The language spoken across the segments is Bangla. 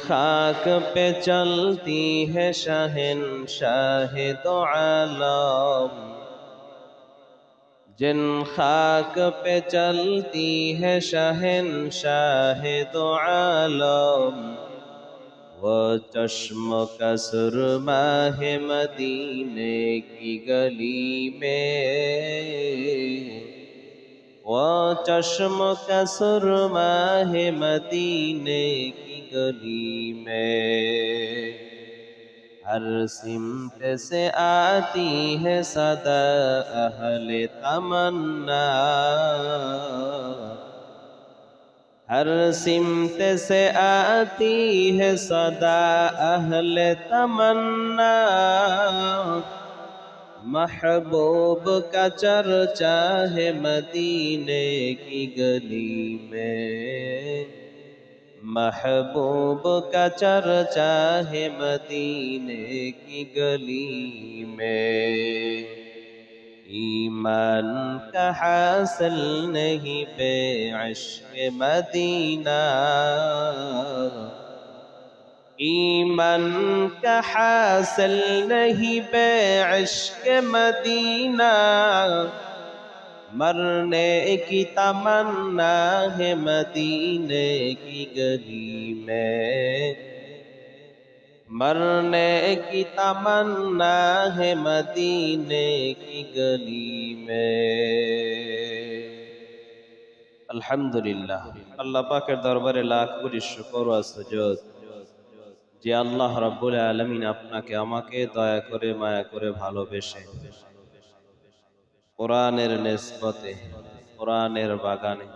खाक पे चलती है शहंशाह दो आलम, जिन खाक पे चलती है शहंशाह दो आलम, वो चश्म का सुरमा है मदीने की गली में। वो चश्म का सुरमा है मदीने की गली में। हर सिमत से आती है सदा अहले तमन्ना, हर सिमत से आती है सदा अहले तमन्ना। महबूब का चर्चा है मदीने की गली में। महबूब का चर्चा है मदीने की गली में। ईमान का हासिल नहीं बेइश्क मदीना, ईमान का हासिल नहीं बेइश्क मदीना। मरने की तमन्ना है मदीने की गली में। मरने की तमन्ना है मदीने की गली में। अल्हम्दुलिल्लाह, अल्लाह पाकेर दरबारे लाख कोटी शुকর ও সুজুদ যে আল্লাহ রাব্বুল আলামিন আপনাকে আমাকে দয়া করে মায়া করে ভালোবেসে কোরআনের নিসবতে কোরআনের বাগানে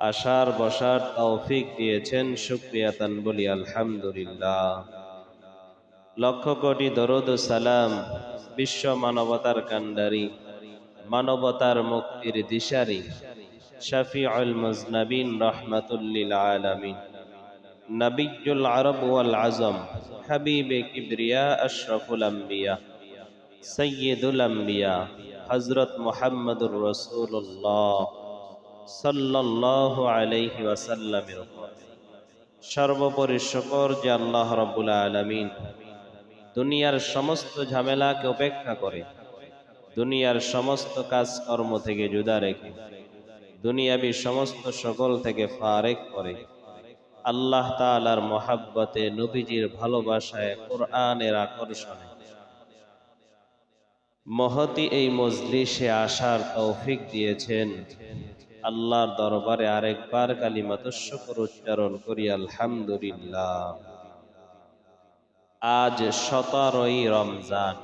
আসার বসার তৌফিক দিয়েছেন। শুকরিয়া তান বলি আলহামদুলিল্লাহ। লক্ষ কোটি দরুদ ও সালাম বিশ্ব মানবতার কান্ডারি, মানবতার মুক্তির দিশারি, শাফিউল মুজনাবিন রাহমাতুল লিল আলামিন, নবিয়্যুল আরব ওয়াল আজম, হাবিবে কিবরিয়া আশরাফুল আম্বিয়া, সাইয়্যিদুল আম্বিয়া হযরত মুহাম্মদুর রাসূলুল্লাহ সাল্লাল্লাহু আলাইহি ওয়াসাল্লামের উপর সর্বোপরি শুকর যে আল্লাহ রাব্বুল আলামিন দুনিয়ার সমস্ত ঝামেলাকে উপেক্ষা করে, দুনিয়ার সমস্ত কাজকর্ম থেকে জুদা রেখে, দুনিয়াবি সমস্ত সকল থেকে ফারেক করে আল্লাহ তাআলার মহাব্বতে, নবীজির ভালোবাসায়, কোরআনের আকর্ষণে মহতি এই মজলিসে আসার তৌফিক দিয়েছেন। আল্লাহর দরবারে আরেকবার কালিমাতুশ শুকর উচ্চারণ করি আলহামদুলিল্লাহ। আজ 17ই রমজান।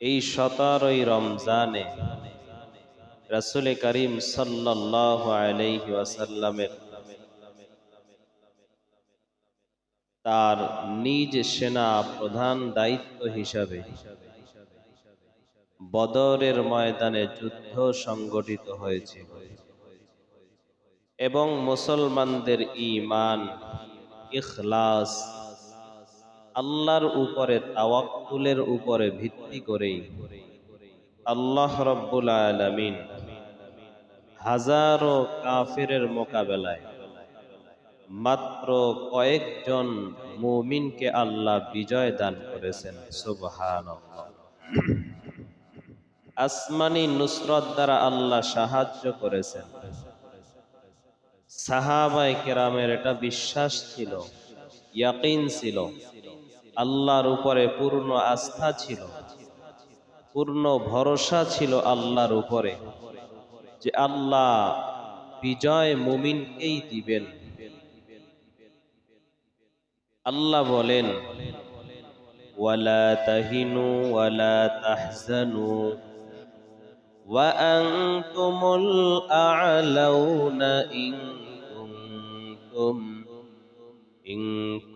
এই 17ই রমজানে রাসূল করিম সাল্লাল্লাহু আলাইহি ওয়াসাল্লামের তার নিজ সেনা প্রধান দায়িত্ব হিসাবে বদরের ময়দানে যুদ্ধ সংগঠিত হয়েছে এবং মুসলমানদের ঈমান, ইখলাস, আল্লাহর উপরে তাওয়াক্কুলের উপরে ভিত্তি করেই আল্লাহ রাব্বুল আলামিন হাজারো কাফিরের মোকাবেলায় মাত্র কয়েকজন মুমিনকে আল্লাহ বিজয় দান করেছেন। সুবহানাল্লাহ। আসমানি নুসরত দ্বারা আল্লাহ সাহায্য করেছেন। সাহাবায়ে কেরামের এটা বিশ্বাস ছিল, ইয়াকিন ছিল, আল্লাহর উপরে পূর্ণ আস্থা ছিল, পূর্ণ ভরসা ছিল আল্লাহর উপরে যে আল্লাহ বিজয় মুমিনকেই দিবেন। আল্লাহ বলেন, ওয়ালা তাহিনু ওয়ালা তাহজানু ওয়া আনতুমুল আ'লাউনা ইন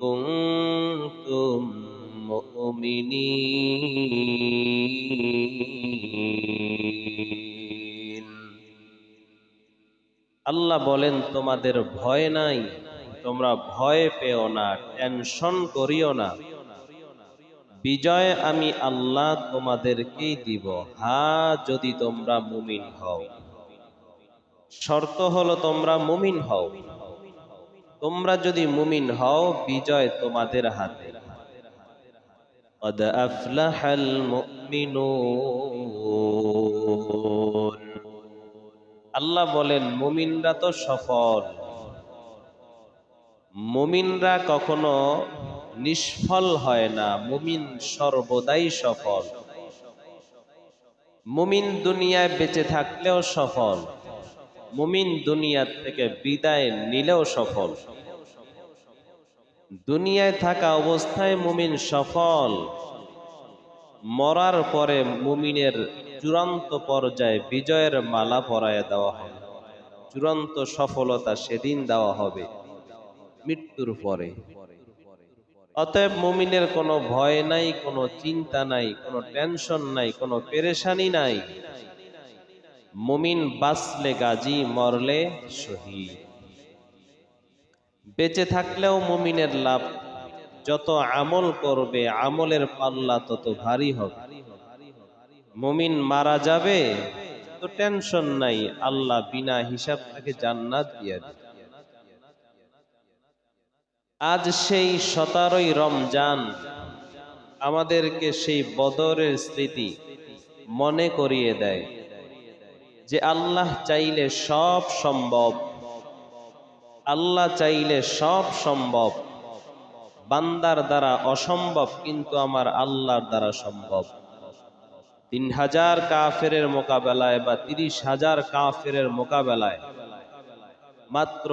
কুনতুম মুমিনিন। আল্লাহ বলেন, তোমাদের ভয় নাই, তোমরা ভয় পেও না, টেনশন করিও না, বিজয় আমি আল্লাহ তোমাদেরকেই দিব, হ্যাঁ যদি তোমরা মুমিন হও। শর্ত হলো তোমরা মুমিন হও। তোমরা যদি মুমিন হও বিজয় তোমাদের হাতে। قد أفلح المؤمنون। আল্লাহ বলেন মুমিনরা তো সফল। মুমিনরা কখনো নিষ্ফল হয় না, মুমিন সর্বদাই সফল। মুমিন দুনিয়ায় বেঁচে থাকলেও সফল, মুমিন দুনিয়ার থেকে বিদায় নিলেও সফল। দুনিয়ায় থাকা অবস্থায় মুমিন সফল, মরার পরে মুমিনের চূড়ান্ত পর্যায়ে বিজয়ের মালা পরায় দেওয়া হবে। চূড়ান্ত সফলতা সেদিন দেওয়া হবে মৃত্যুর পরে। অতএব মুমিনের কোনো ভয় নাই, কোনো চিন্তা নাই, কোনো টেনশন নাই, কোনো পেরেশানি নাই। মুমিন বাঁচলে গাজী, মরলে শহীদ। বেঁচে থাকলেও মুমিনের লাভ, যত আমল করবে আমলের পাল্লা তত ভারী হবে। মুমিন মারা যাবে তো টেনশন নাই, আল্লাহ বিনা হিসাব তাকে জান্নাত দিয়ে দেবে। আজ সেই 17ই রমজান আমাদেরকে সেই বদরের স্মৃতি মনে করিয়ে দেয় যে আল্লাহ চাইলে সব সম্ভব। আল্লাহ চাইলে সব সম্ভব। বান্দার দ্বারা অসম্ভব কিন্তু আমার আল্লাহর দ্বারা সম্ভব। 3000 কাফেরের মোকাবেলায় বা 30,000 কাফেরের মোকাবেলায় মাত্র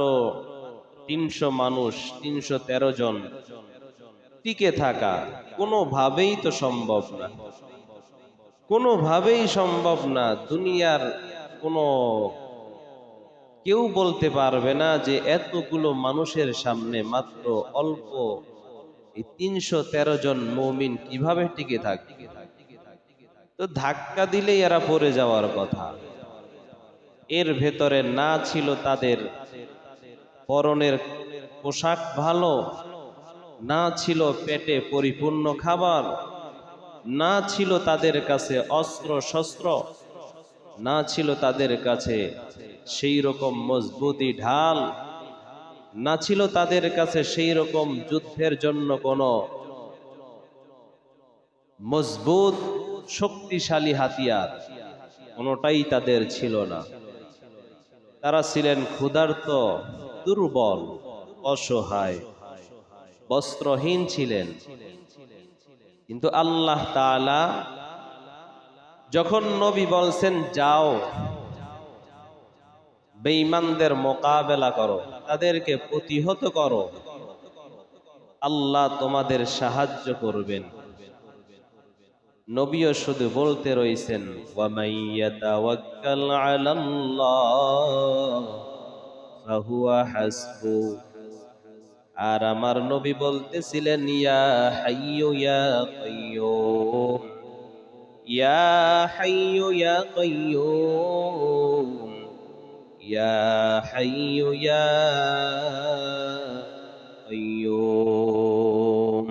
300 মানুষ, 313 জন টিকে থাকা কোনোভাবেই তো সম্ভব না, কোনোভাবেই সম্ভব না। দুনিয়ার কোনো কেউ বলতে পারবে না যে এতগুলো মানুষের সামনে মাত্র অল্প এই 313 জন মুমিন কিভাবে টিকে থাকে। তো ধাক্কা দিলেই এরা পড়ে যাওয়ার কথা। এর ভেতরে না ছিল তাদের পরনের পোশাক ভালো, না ছিল পেটে পরিপূর্ণ খাবার, না ছিল তাদের কাছে অস্ত্র শস্ত্র, না ছিল তাদের কাছে সেই রকম মজবুতি ঢাল, না ছিল তাদের কাছে সেই রকম যুদ্ধের জন্য কোনো মজবুত শক্তিশালী হাতিয়ার, কোনোটাই তাদের ছিল না। তারা ছিলেন ক্ষুধার্ত, দুর্বল, অসহায়, বস্ত্রহীন ছিলেন। কিন্তু আল্লাহ তাআলা যখন নবী বলছেন যাও বেঈমানদের মোকাবেলা করো, তাদেরকে প্রতিহত করো, আল্লাহ তোমাদের সাহায্য করবেন, নবীও শুধু বলতে রয়েছেন ওয়া মাইয়াতাওয়াক্কাল আলাল্লাহ ফাহুয়া হাসবু। আর আমার নবী বলতেছিলেন ইয়া হাইয়্যু ইয়া কাইয়্যুম, ইয়া হাইয়্যু ইয়া কাইয়্যুম, ইয়া হাইয়্যু ইয়া কাইয়্যুম,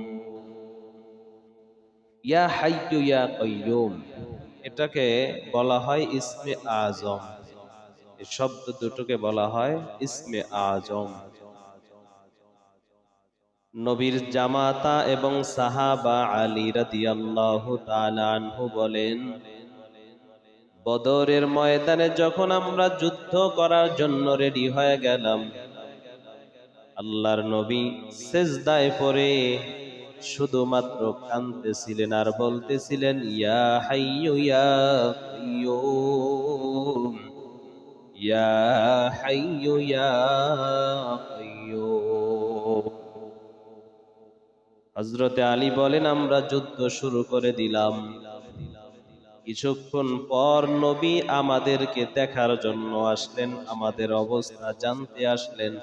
ইয়া হাইয়্যু ইয়া কাইয়্যুম। এটাকে বলা হয় ইসমে আজম। এই শব্দ দুটোকে বলা হয় ইসমে আজম। নবীর জামাতা এবং সাহাবা আলী রাদিয়াল্লাহু তাআলা আনহু বলেন, বদরের ময়দানে যখন আমরা যুদ্ধ করার জন্য রেডি হয়ে গেলাম, আল্লাহর নবী সিজদায় পড়ে শুধুমাত্র কাঁদতেছিলেন আর বলতেছিলেন ইয়া হাইয়্যু ইয়া কাইয়্যুম, ইয়া হাইয়্যু ইয়া কাইয়্যুম। হযরতে আলী বলেন আমরা যুদ্ধ শুরু করে দিলাম। কিছুক্ষণ পর নবী আমাদেরকে দেখার জন্য আসলেন, আমাদের অবস্থা জানতে আসলেন।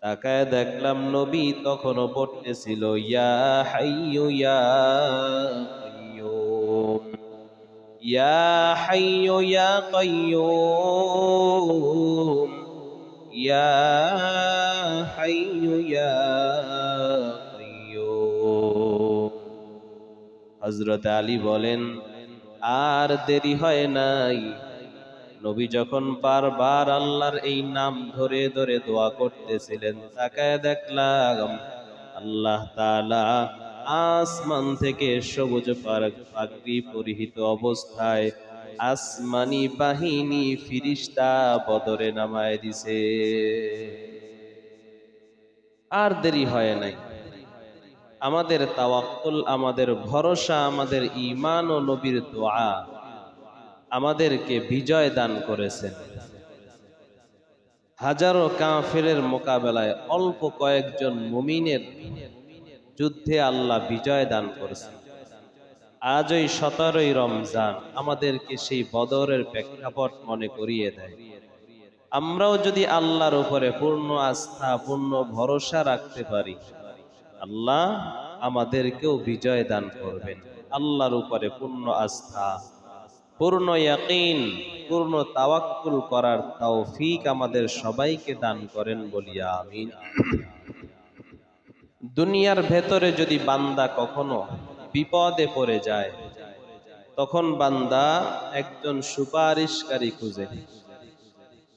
তাকায় দেখলাম নবী তখনও পড়তেছিল ইয়া হাইয়্যু ইয়া কাইয়্যুম, ইয়া হাইয়্যু ইয়া কাইয়্যুম, ইয়া হাইয়্যু ইয়া কাইয়্যুম। হযরত আলী বলেন আর দেরি হয় নাই, নবী যখন বারবার আল্লাহর এই নাম ধরে ধরে দোয়া করতেছিলেন, তাকায় দেখলাম আল্লাহ তাআলা আসমান থেকে সবুজ পাগড়ি পরিহিত অবস্থায় আসমানি বাহিনী ফিরিস্তা বদরে নামায় দিছে। আর দেরি হয় নাই। আমাদের তাওয়াক্কুল, আমাদের ভরসা, আমাদের ঈমান ও নবীর দোয়া আমাদেরকে বিজয় দান করেছেন। হাজারো কাফেরের মোকাবেলায় অল্প কয়েকজন মুমিনের যুদ্ধে আল্লাহ বিজয় দান করেছেন। আজ ওই 17ই রমজান আমাদেরকে সেই বদরের প্রেক্ষাপট মনে করিয়ে দেয়। আমরাও যদি আল্লাহর উপরে পূর্ণ আস্থা, পূর্ণ ভরসা রাখতে পারি, আল্লাহ আমাদেরকেও বিজয় দান করবেন। আল্লাহর উপরে পূর্ণ আস্থা, পূর্ণ ইয়াকিন, পূর্ণ তাওয়াক্কুল করার তৌফিক আমাদের সবাইকে দান করেন বলিয়া আমিন। দুনিয়ার ভেতরে যদি বান্দা কখনো বিপদে পড়ে যায়, তখন বান্দা একজন সুপারিশকারী খুঁজে।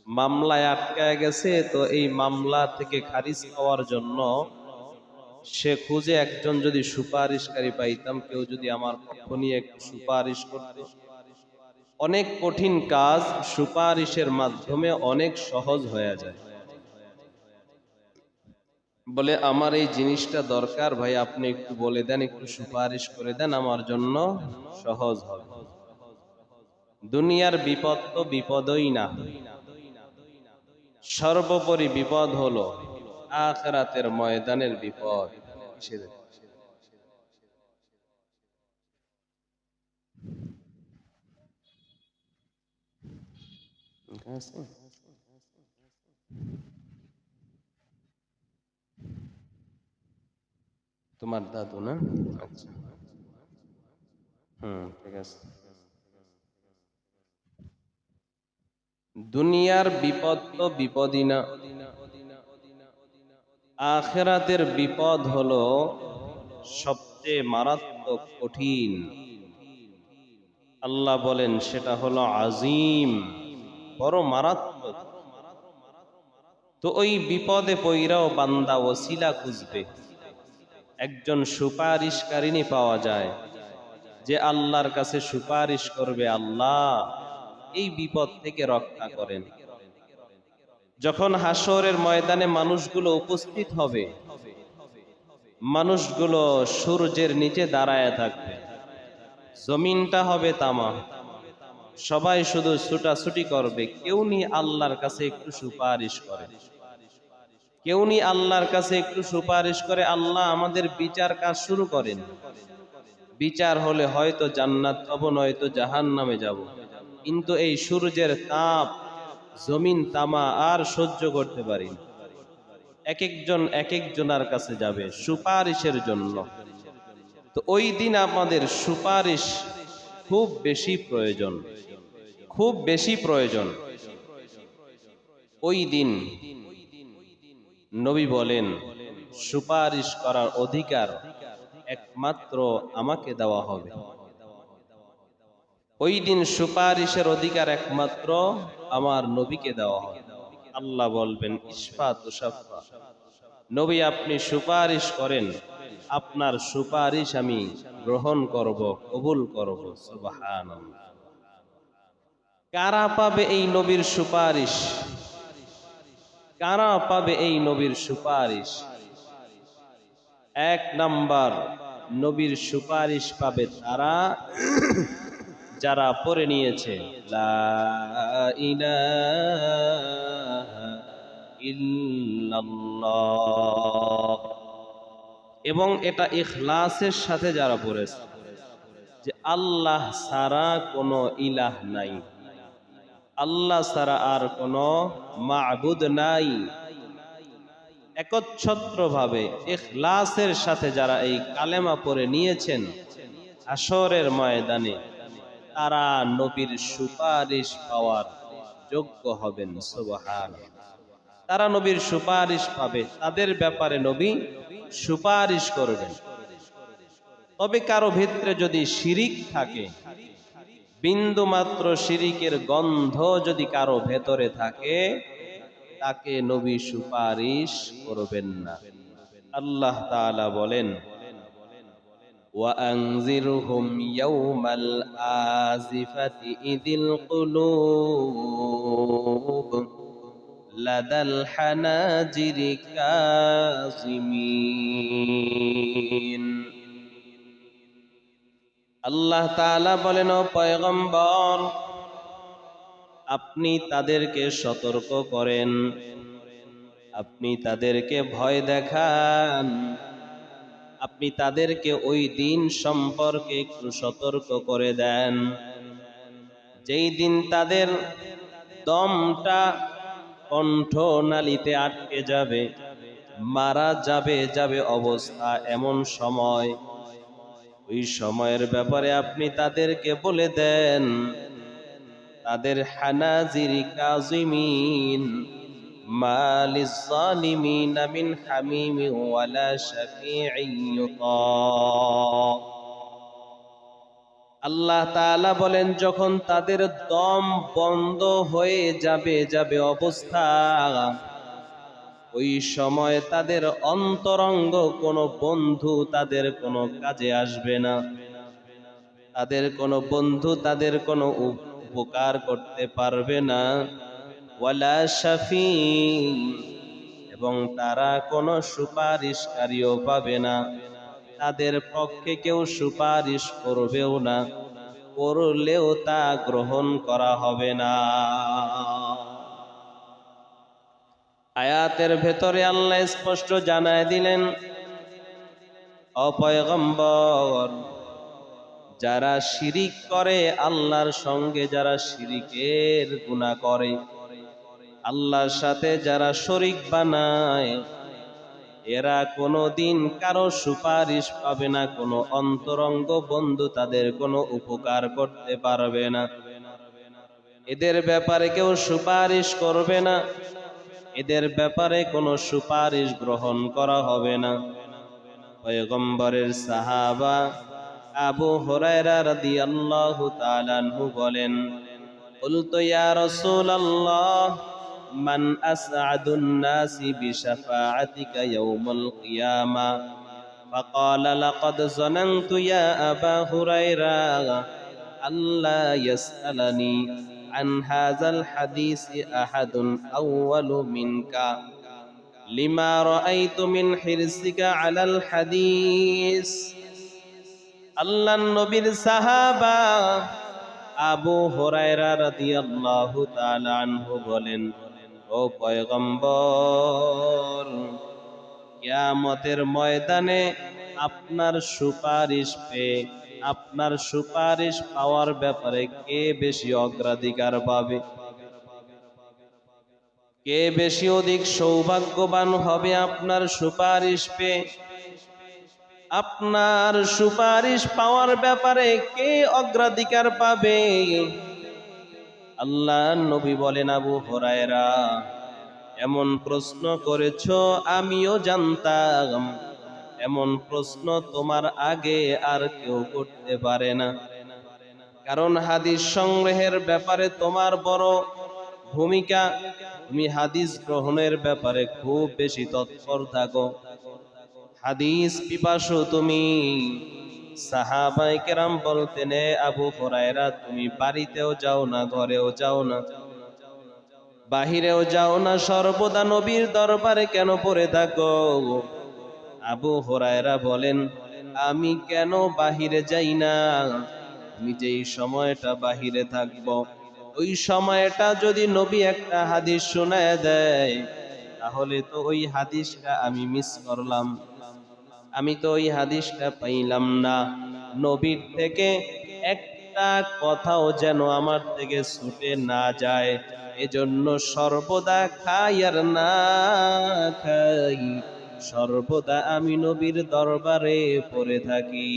মামলায় আটকায় গেছে, তো এই মামলা থেকে খারিজ পাওয়ার জন্য সে খুঁজে একজন যদি সুপারিশকারী পাইতাম, কেউ যদি আমার পক্ষ নিয়ে একটু সুপারিশ করত। অনেক কঠিন কাজ সুপারিশের মাধ্যমে অনেক সহজ হয়ে যায়। বলে আমার এই জিনিসটা দরকার ভাই, আপনি একটু বলে দেন, একটু সুপারিশ করে দেন, আমার জন্য সহজ হবে। দুনিয়ার বিপদ তো বিপদই না, সর্বোপরি বিপদ হলো আখিরাতের ময়দানের বিপদ। তোমার দাদু না? আচ্ছা, ঠিক আছে। দুনিয়ার বিপদ তো বিপদই না, আখিরাতের বিপদ হলো সবচেয়ে মারাত্মক, কঠিন। আল্লাহ বলেন সেটা হলো আজিম, বড় মারাত্মক। তো ওই বিপদে পইরাও বান্দা ওসিলা খুঁজবে, একজন সুপারিশকারিনী পাওয়া যায় যে আল্লাহর কাছে সুপারিশ করবে, আল্লাহ এই বিপদ থেকে রক্ষা করেন। যখন হাসরের ময়দানে মানুষগুলো উপস্থিত হবে, মানুষগুলো সূর্যের নিচে দাঁড়ায় থাকবে, জমিনটা হবে তামা, সবাই শুধু ছুটাছুটি করবে, কেউ নি আল্লাহর কাছে একটু সুপারিশ করে, কেউ নি আল্লাহর কাছে একটু সুপারিশ করে, আল্লাহ আমাদের বিচার কাজ শুরু করেন। বিচার হলে হয়তো জান্নাত পাবো, নয়তো জাহান্নামে যাব। কিন্তু এই সূর্যের তাপ, জমিন তামা আর সহ্য করতে পারি না। এক একজন এক একজনের কাছে যাবে সুপারিশের জন্য। তো ওই দিন আমাদের সুপারিশ খুব বেশি প্রয়োজন, খুব বেশি প্রয়োজন। ওই দিন নবী বলেন সুপারিশ করার অধিকার একমাত্র আমাকে দেওয়া হবে। ওই দিন সুপারিশের অধিকার একমাত্র আমার নবীকে দেওয়া হবে। আল্লাহ বলবেন ইশফা তুশাফা, নবী আপনি সুপারিশ করেন, আপনার সুপারিশ আমি গ্রহণ করব, কবুল করব। সুবহানাল্লাহ। কারা পাবে এই নবীর সুপারিশ? কারা পাবে এই নবীর সুপারিশ? এক নাম্বার, নবীর সুপারিশ পাবে তারা যারা পড়ে নিয়েছে লা ইলাহা ইল্লাল্লাহ, এবং এটা ইখলাসের সাথে যারা পড়েছে যে আল্লাহ ছাড়া কোনো ইলাহ নাই, আল্লাহ ছাড়া আর কোনো মাবুদ নাই। একচ্ছত্রভাবে ইখলাসের সাথে যারা এই কালেমা পড়ে নিয়েছেন, হাসরের ময়দানে তারা নবীর সুপারিশ পাওয়ার যোগ্য হবেন। সুবহানাল্লাহ। তারা নবীর সুপারিশ পাবে, তাদের ব্যাপারে নবী সুপারিশ করবেন। তবে কারো ভিতরে যদি শিরিক থাকে, বিন্দু মাত্র শিরিকের গন্ধ যদি কারো ভেতরে থাকে, তাকে নবী সুপারিশ করবেন না। আল্লাহ তাআলা বলেন, وأنذرهم يوم الآزفة إذ القلوب لدى الحناجر كاظمين। আল্লাহ তাআলা বলেন, ও পয়গম্বর, আপনি তাদেরকে সতর্ক করেন, আপনি তাদেরকে ভয় দেখান, আপনি তাদেরকে ওই দিন সম্পর্কে একটু সতর্ক করে দেন, যেই দিন তাদের দমটা কণ্ঠনালীতে আটকে যাবে, মারা যাবে অবস্থা এমন সময়। ওই সময়ের ব্যাপারে আপনি তাদেরকে বলে দেন, তাদের হানাজিরি কাযিমিন মা লিয-যালিমিনা মিন হামিমিন ওয়ালা শাফীঈন ইউতা। আল্লাহ তাআলা বলেন, যখন তাদের দম বন্ধ হয়ে যাবে অবস্থা, ওই সময় তাদের অন্তরঙ্গ কোনো বন্ধু তাদের কোনো কাজে আসবে না, তাদের কোনো বন্ধু তাদের কোনো উপকার করতে পারবে না। ওয়ালা শাফী, এবং তারা কোনো সুপারিশকারীও পাবে না, তাদের পক্ষে কেউ সুপারিশ করবেও না, করলেও তা গ্রহণ করা হবে না। আয়াতের ভেতরে আল্লাহ স্পষ্ট জানায় দিলেন, ও পয়গম্বর, যারা শিরিক করে আল্লাহর সঙ্গে, যারা শিরিকের গুনাহ করে, আল্লাহর সাথে যারা শরীক বানায়, এরা কোনোদিন কারো সুপারিশ পাবে না, কোনো অন্তরঙ্গ বন্ধু তাদের কোনো উপকার করতে পারবে না, এদের ব্যাপারে কেউ সুপারিশ করবে না, এদের ব্যাপারে কোনো সুপারিশ গ্রহণ করা হবে না। পয়গম্বরের সাহাবা আবু হুরায়রা রাদিয়াল্লাহু তাআলা আনহু বলেন, কুলতু ইয়া রাসূলাল্লাহ, মান আসআদুন নাসি বিশাফাআতিকা ইয়াউমাল কিয়ামা? ফাকালা লাকাদ যানানতু ইয়া আবা হুরায়রা আল্লা ইয়াসআলানি আন হাযাল হাদিসি আহাদুন আউয়ালু মিনকা লিমা রাআইতু মিন হিরসিকা আলাল হাদিস। আল্লাহর নবীর সাহাবা আবু হুরায়রা রাদিয়াল্লাহু তাআলা আনহু বলেন, ও পয়গম্বর, কিয়ামতের ময়দানে আপনার সুপারিশ পেয়ে, আপনার সুপারিশ পাওয়ার ব্যাপারে কে বেশি অগ্রাধিকার পাবে, কে বেশি অধিক সৌভাগ্যবান হবে আপনার সুপারিশ পেয়ে? আপনার সুপারিশ পাওয়ার ব্যাপারে কে অগ্রাধিকার পাবে? আল্লাহর নবী বলেন, আবু হুরায়রা, এমন প্রশ্ন করেছো আমিও জানতাম, এমন প্রশ্ন তোমার আগে আর কেউ করতে পারে না, কারণ হাদিস সংগ্রহের ব্যাপারে তোমার বড় ভূমিকা, তুমি হাদিস গ্রহণের ব্যাপারে খুব বেশি তৎপর থাকো, হাদিস পিপাসু তুমি। সাহাবায়ে কেরাম বলতেন, আবু হুরায়রা, তুমি বাড়িতেও যাও না, ঘরেও যাও না, বাহিরেও যাও না, সর্বদা নবীর দরবারে কেন পড়ে থাকো? আবু হুরায়রা বলেন, আমি কেন বাহিরে যাই না? আমি যেই সময়টা বাহিরে থাকব, ওই সময়টা যদি নবী একটা হাদিস শোনায় দেয়, তাহলে তো ওই হাদিসটা আমি মিস করলাম, আমি তো ওই হাদিসটা পাইলাম না। নবীর থেকে একটা কথাও যেন আমার থেকে ছুটে না যায়, এজন্য সর্বদা খাই আর না খাই, সর্বদা আমি নবীর দরবারে পড়ে থাকি।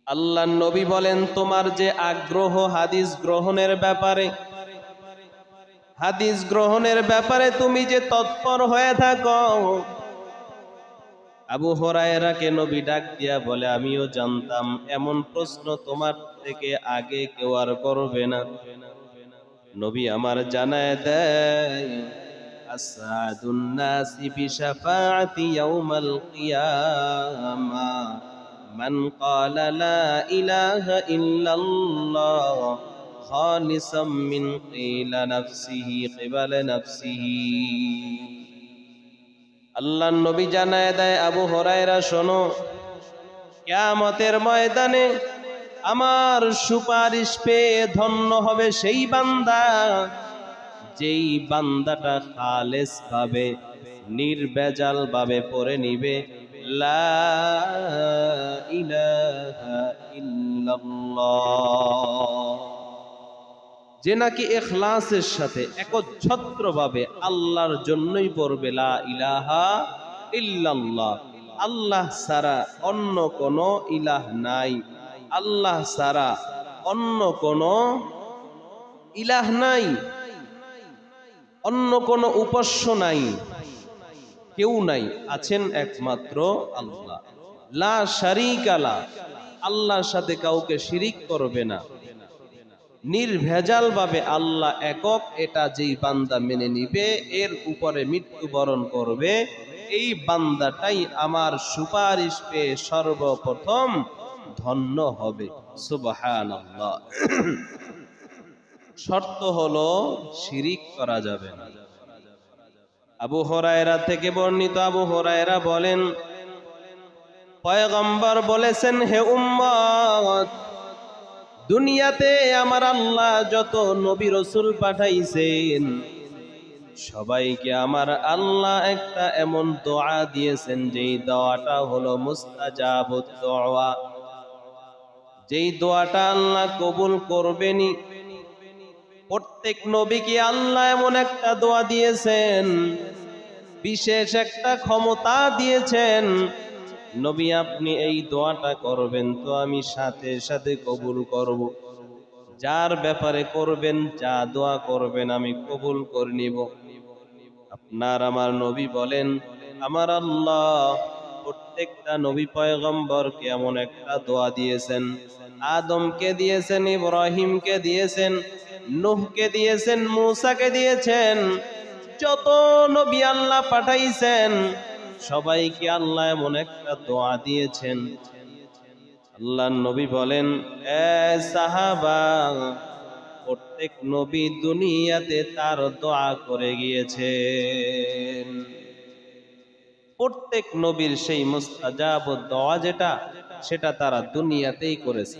আল্লাহর নবী বলেন, তোমার যে আগ্রহ হাদিস গ্রহণের ব্যাপারে, হাদিস গ্রহণের ব্যাপারে তুমি যে তৎপর হয়ে থাকো, আবু হুরায়রাকে নবী ডাক দিয়া বলে, আমিও জানতাম এমন প্রশ্ন তোমার থেকে আগে কেউ আর করবে না। নবী আমার জানায় দেয়, আসআদুন নাসি বিশাফাআতি ইয়াউমাল কিয়ামা মান ক্বালা লা ইলাহা ইল্লাল্লাহ খালিসাম মিন কিলা নাফসিহি কিবালা নাফসিহি। আল্লাহর নবী জানায় দেয়, আবু হুরায়রা শোনো, কিয়ামতের ময়দানে আমার সুপারিশ পেয়ে ধন্য হবে সেই বান্দা, যেই বান্দাটা খালেস ভাবে নির্ভেজাল ভাবে পড়ে নিবে লা ইলাহা ইল্লাল্লাহ, যে নাকি ইখলাসের সাথে একচ্ছত্র ভাবে আল্লাহর জন্যই পড়বে লা ইলাহা ইল্লাল্লাহ। আল্লাহ ছাড়া অন্য কোনো ইলাহ নাই, আল্লাহ ছাড়া অন্য কোনো ইলাহ নাই, অন্য কোনো উপাস্য নাই, কেউ নাই, আছেন একমাত্র আল্লাহ। লা শারীকা লা, আল্লাহর সাথে কাউকে শিরিক করবে না, নির্ভেজাল ভাবে আল্লাহ একক, এটা যেই বান্দা মেনে নিবে এর উপরে মৃত্যুবরণ করবে, এই বান্দাটাই আমার সুপারিশ পেয়ে সর্বপ্রথম ধন্য হবে। সুবহানাল্লাহ। শর্ত হলো শিরিক করা যাবে না। আবু হুরায়রা থেকে বর্ণিত, আবু হুরায়রা বলেন, পয়গম্বর বলেছেন, হে উম্মত, দুনিয়াতে আমার আল্লাহ যত নবী রাসূল পাঠাইছেন সবাইকে আমার আল্লাহ একটা এমন দোয়া দিয়েছেন, যেই দোয়াটা হলো মুস্তাজাবুদ দোয়া, যেই দোয়াটা আল্লাহ কবুল করবেনই। প্রত্যেক নবীকে আল্লাহ এমন একটা দোয়া দিয়েছেন, বিশেষ একটা ক্ষমতা দিয়েছেন, নবী আপনি এই দোয়াটা করবেন তো আমি সাথে সাথে কবুল করব। যার ব্যাপারে করবেন, যা দোয়া করবেন আমি কবুল করে নিব। আপনার আমার নবী বলেন, আমার আল্লাহ প্রত্যেকটা নবী পয়গম্বরকে এমন একটা দোয়া দিয়েছেন। আদমকে দিয়েছেন, ইব্রাহিমকে দিয়েছেন, নূহকে দিয়েছেন, মূসাকে দিয়েছেন, যত নবী আল্লাহ পাঠাইছেন সবাইকে আল্লাহ এমন একটা দোয়া দিয়েছেন। আল্লাহর নবী বলেন, এ সাহাবা, প্রত্যেক নবী দুনিয়াতে তার দোয়া করে গিয়েছেন। প্রত্যেক নবীর সেই মুস্তাজাব দোয়া যেটা, সেটা তারা দুনিয়াতেই করেছে।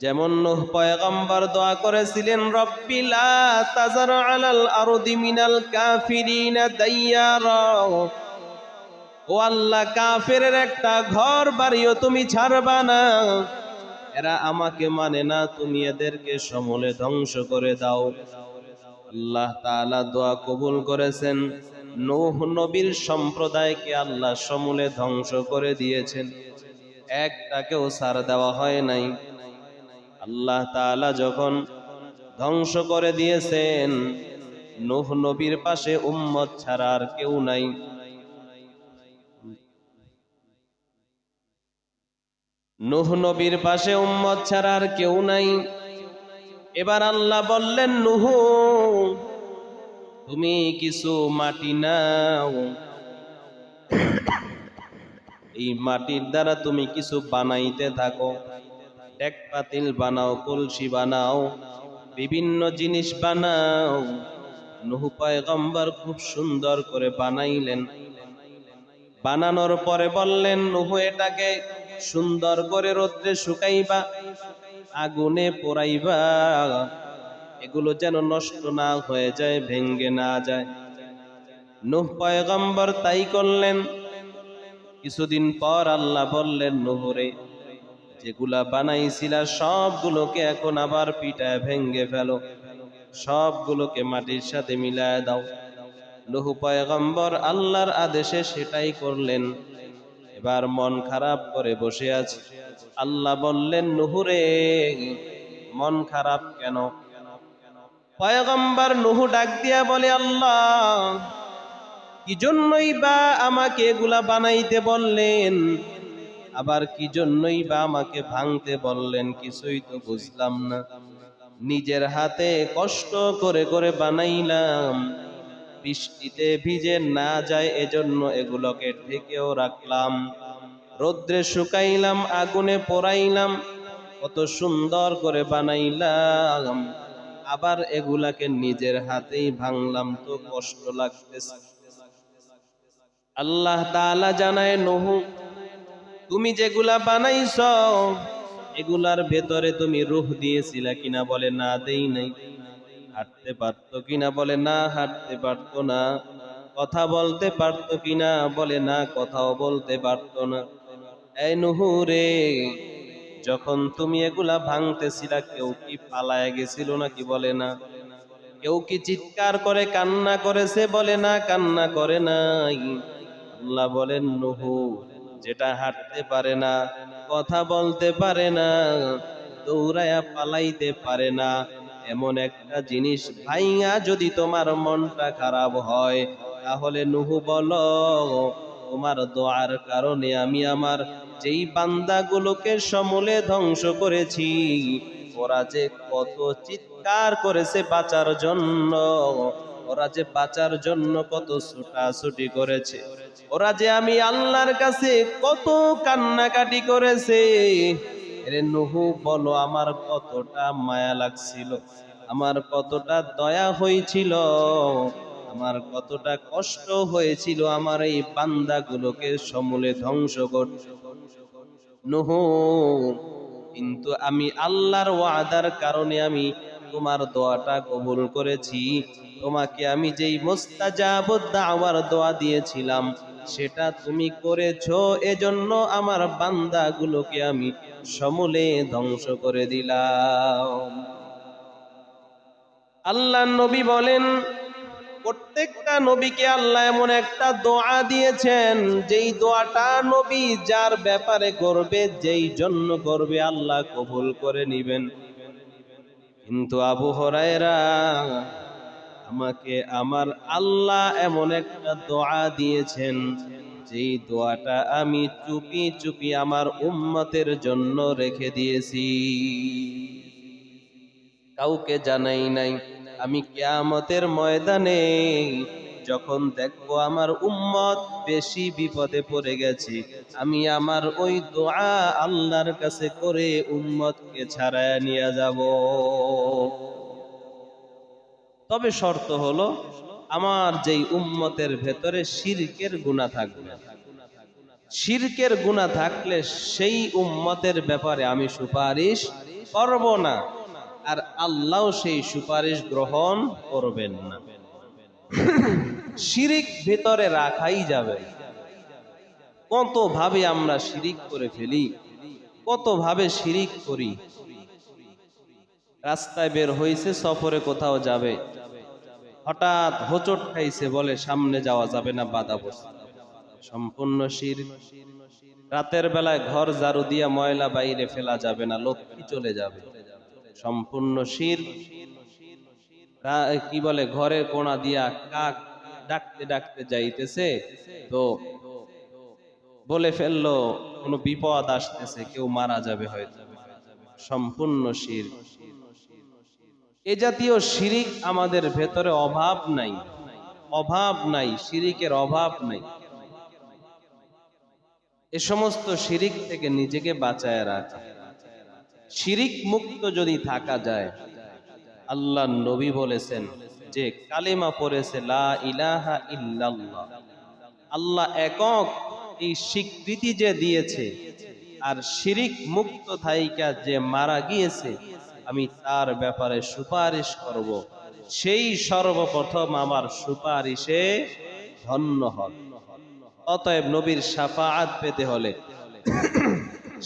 যেমন নূহ পয়গম্বর দোয়া করেছিলেন, রব্বি লা তাযার আলাল আরদি মিনাল কাফিরিনা দাইয়ারা, ও আল্লাহ, কাফেরের একটা ঘর বাড়িও তুমি ছাড়বা না, এরা আমাকে মানে না, তুমি এদেরকে সমূলে ধ্বংস করে দাও। আল্লাহ তাআলা দোয়া কবুল করেছেন। নূহ নবীর সম্প্রদায়কে আল্লাহ সমূলে ধ্বংস করে দিয়েছেন, একটাকেও ছাড় দেওয়া হয় নাই। আল্লাহ তাআলা যখন ধ্বংস করে দিয়েছেন, নূহ নবীর পাশে উম্মত ছাড়া আর কেউ নাই। নূহ নবীর পাশে উম্মত ছাড়া আর কেউ নাই। এবার আল্লাহ বললেন, নূহ, তুমি কিছু মাটি নাও, এই মাটির দ্বারা তুমি কিছু বানাইতে থাকো, ডেক পাতিল বানাও, কলসি বানাও, বিভিন্ন জিনিস বানাও। নূহ পয়গম্বর খুব সুন্দর করে বানাইলেন। বানানোর পরে বললেন, নূহ, এটাকে সুন্দর করে রোদ্রে শুকাইবা, আগুনে পোড়াইবা, এগুলো যেন নষ্ট না হয়ে যায়, ভেঙ্গে না যায়। নূহ পয়গম্বর তাই করলেন। কিছুদিন পর আল্লাহ বললেন, নূহ রে, যেগুলা বানাইছিলা সবগুলোকে এখন আবার পিটায় ভেঙ্গে ফেলো, সবগুলোকে মাটির সাথে মিলায় দাও। নূহ পয়গম্বর আল্লাহর আদেশে সেটাই করলেন। এবার মন খারাপ করে বসে আছে। আল্লাহ বললেন, নূহ রে, মন খারাপ কেন? পয়গম্বর নূহ ডাক দিয়া বলে, আল্লাহ, কি জন্যই বা আমাকে এগুলা বানাইতে বললেন, আবার কি জন্যই বা আমাকে ভাঙতে বললেন, কিছুই তো বুঝলাম না। নিজের হাতে কষ্ট করে করে বানাইলাম, বৃষ্টিতে ভিজে না যায় এজন্য এগুলোকে ঢেকেও রাখলাম, রোদ্রে শুকাইলাম, আগুনে পোড়াইলাম, কত সুন্দর করে বানাইলাম, আবার এগুলাকে নিজের হাতেই ভাঙলাম, তো কষ্ট লাগতেছে। আল্লাহ তাআলা জানায়, নূহ তুমি যেগুলা বানাইছো এগুলার ভেতরে তুমি রূহ দিয়েছিলা কিনা? বলে না, দেই নাই। হাঁটতে পারতো কিনা? বলে না, হাঁটতে পারতো না। কথা বলতে পারতো কিনা? বলে না, কথাও বলতে পারতো না। এই নূহ রে, যখন তুমি এগুলা ভাঙতেছিলা কেউ কি পালায়া গেছিল নাকি? বলে না। কেউ কি চিৎকার করে কান্না করেছে? বলে না, কান্না করে নাই। আল্লাহ বলেন, নূহ যেটা হাঁটতে পারে না, কথা বলতে পারে না, দৌড়ায়া পালাইতে পারে না, এমন একটা জিনিস ভাইয়া যদি তোমার মনটা খারাপ হয়, তাহলে নূহ বলো, তোমার দোয়ার কারণে আমি আমার যেই বান্দাগুলোকে সমূলে ধ্বংস করেছি, ওরা যে কত চিৎকার করেছে বাঁচার জন্য, ওরা যে বাঁচার জন্য কত ছুটাছুটি করেছে, ওরা যে আমি আল্লাহর কাছে কত কান্নাকাটি করেছে। এরে নূহ বলো, আমার কতটা মায়া লাগছিল, আমার কতটা দয়া হয়েছিল, আমার কতটা কষ্ট হয়েছিল আমার এই বান্দাগুলোকে সমূলে ধ্বংস করতে। নূহ, কিন্তু আমি আল্লাহর ওয়াদার কারণে আমি তোমার দোয়াটা কবুল করেছি। তোমাকে আমি যেই মুস্তাজাবুদ দাওয়ার দোয়া দিয়েছিলাম সেটা তুমি করেছো, এজন্য আমার বান্দাগুলোকে আমি সমূলে ধ্বংস করে দিলাম। আল্লাহর নবী বলেন, প্রত্যেকটা নবীকে আল্লাহ এমন একটা দোয়া দিয়েছেন, যেই দোয়াটা নবী যার ব্যাপারে করবে, যেই জন্য করবে, আল্লাহ কবুল করে নিবেন। কিন্তু আবু হুরায়রা, আমাকে আমার আল্লাহ এমন একটা দোয়া দিয়েছেন, যেই দোয়াটা আমি চুপি চুপি আমার উম্মতের জন্য রেখে দিয়েছি, কাউকে জানাই নাই। আমি কিয়ামতের ময়দানে যখন দেখবো আমার উম্মত বেশি বিপদে পড়ে গেছে, আমি আমার ওই দোয়া আল্লাহর কাছে করে উম্মতকে ছাড়ায়া নিয়ে যাব। তবে শর্ত হলো, আমার যেই উম্মতের ভেতরে শিরকের গুনাহ থাকবে, শিরকের গুনাহ থাকলে সেই উম্মতের ব্যাপারে আমি সুপারিশ করব না, আর আল্লাহ সেই সুপারিশ গ্রহণ করবেন না। শিরিক ভেতরে রাখাই যাবে। কত ভাবে আমরা শিরিক করে ফেলি, কত ভাবে শিরিক করি। রাস্তায় বের হইছে, সফরে কোথাও যাবে, হঠাৎ হোঁচট খাইছে, বলে সামনে যাওয়া যাবে না, বাধা পড়ছে, সম্পূর্ণ শিরক। রাতের বেলায় ঘর ঝাড়ু দিয়া ময়লা বাইরে ফেলা যাবে না, লক্ষ্মী চলে যাবে, সম্পূর্ণ শিরক। কি বলে, ঘরের কোণা দিয়া কাক ডাকতে ডাকতে যাইতেছে, তো বলে ফেললো কোনো বিপদ আসতেছে, কেউ মারা যাবে হয়তো, সম্পূর্ণ শিরক। এ জাতীয় শিরিক আমাদের ভেতরে অভাব নাই, অভাব নাই, শিরিকের অভাব নাই। এ সমস্ত শিরিক থেকে নিজেকে বাঁচায় রাখা, শিরিক মুক্ত যদি থাকা যায়, আল্লাহ নবী বলেছেন যে কালেমা পড়েছে লা ইলাহা ইল্লাল্লাহ, আল্লাহ একক, এই স্বীকৃতি যে দিয়েছে, আর শিরিক মুক্ত থাইকা যে মারা গিয়েছে, আমি তার ব্যাপারে সুপারিশ করব, সেই সর্বপ্রথম আমার সুপারিশে ধন্য হন। অতএব নবীর শাফাআত পেতে হলে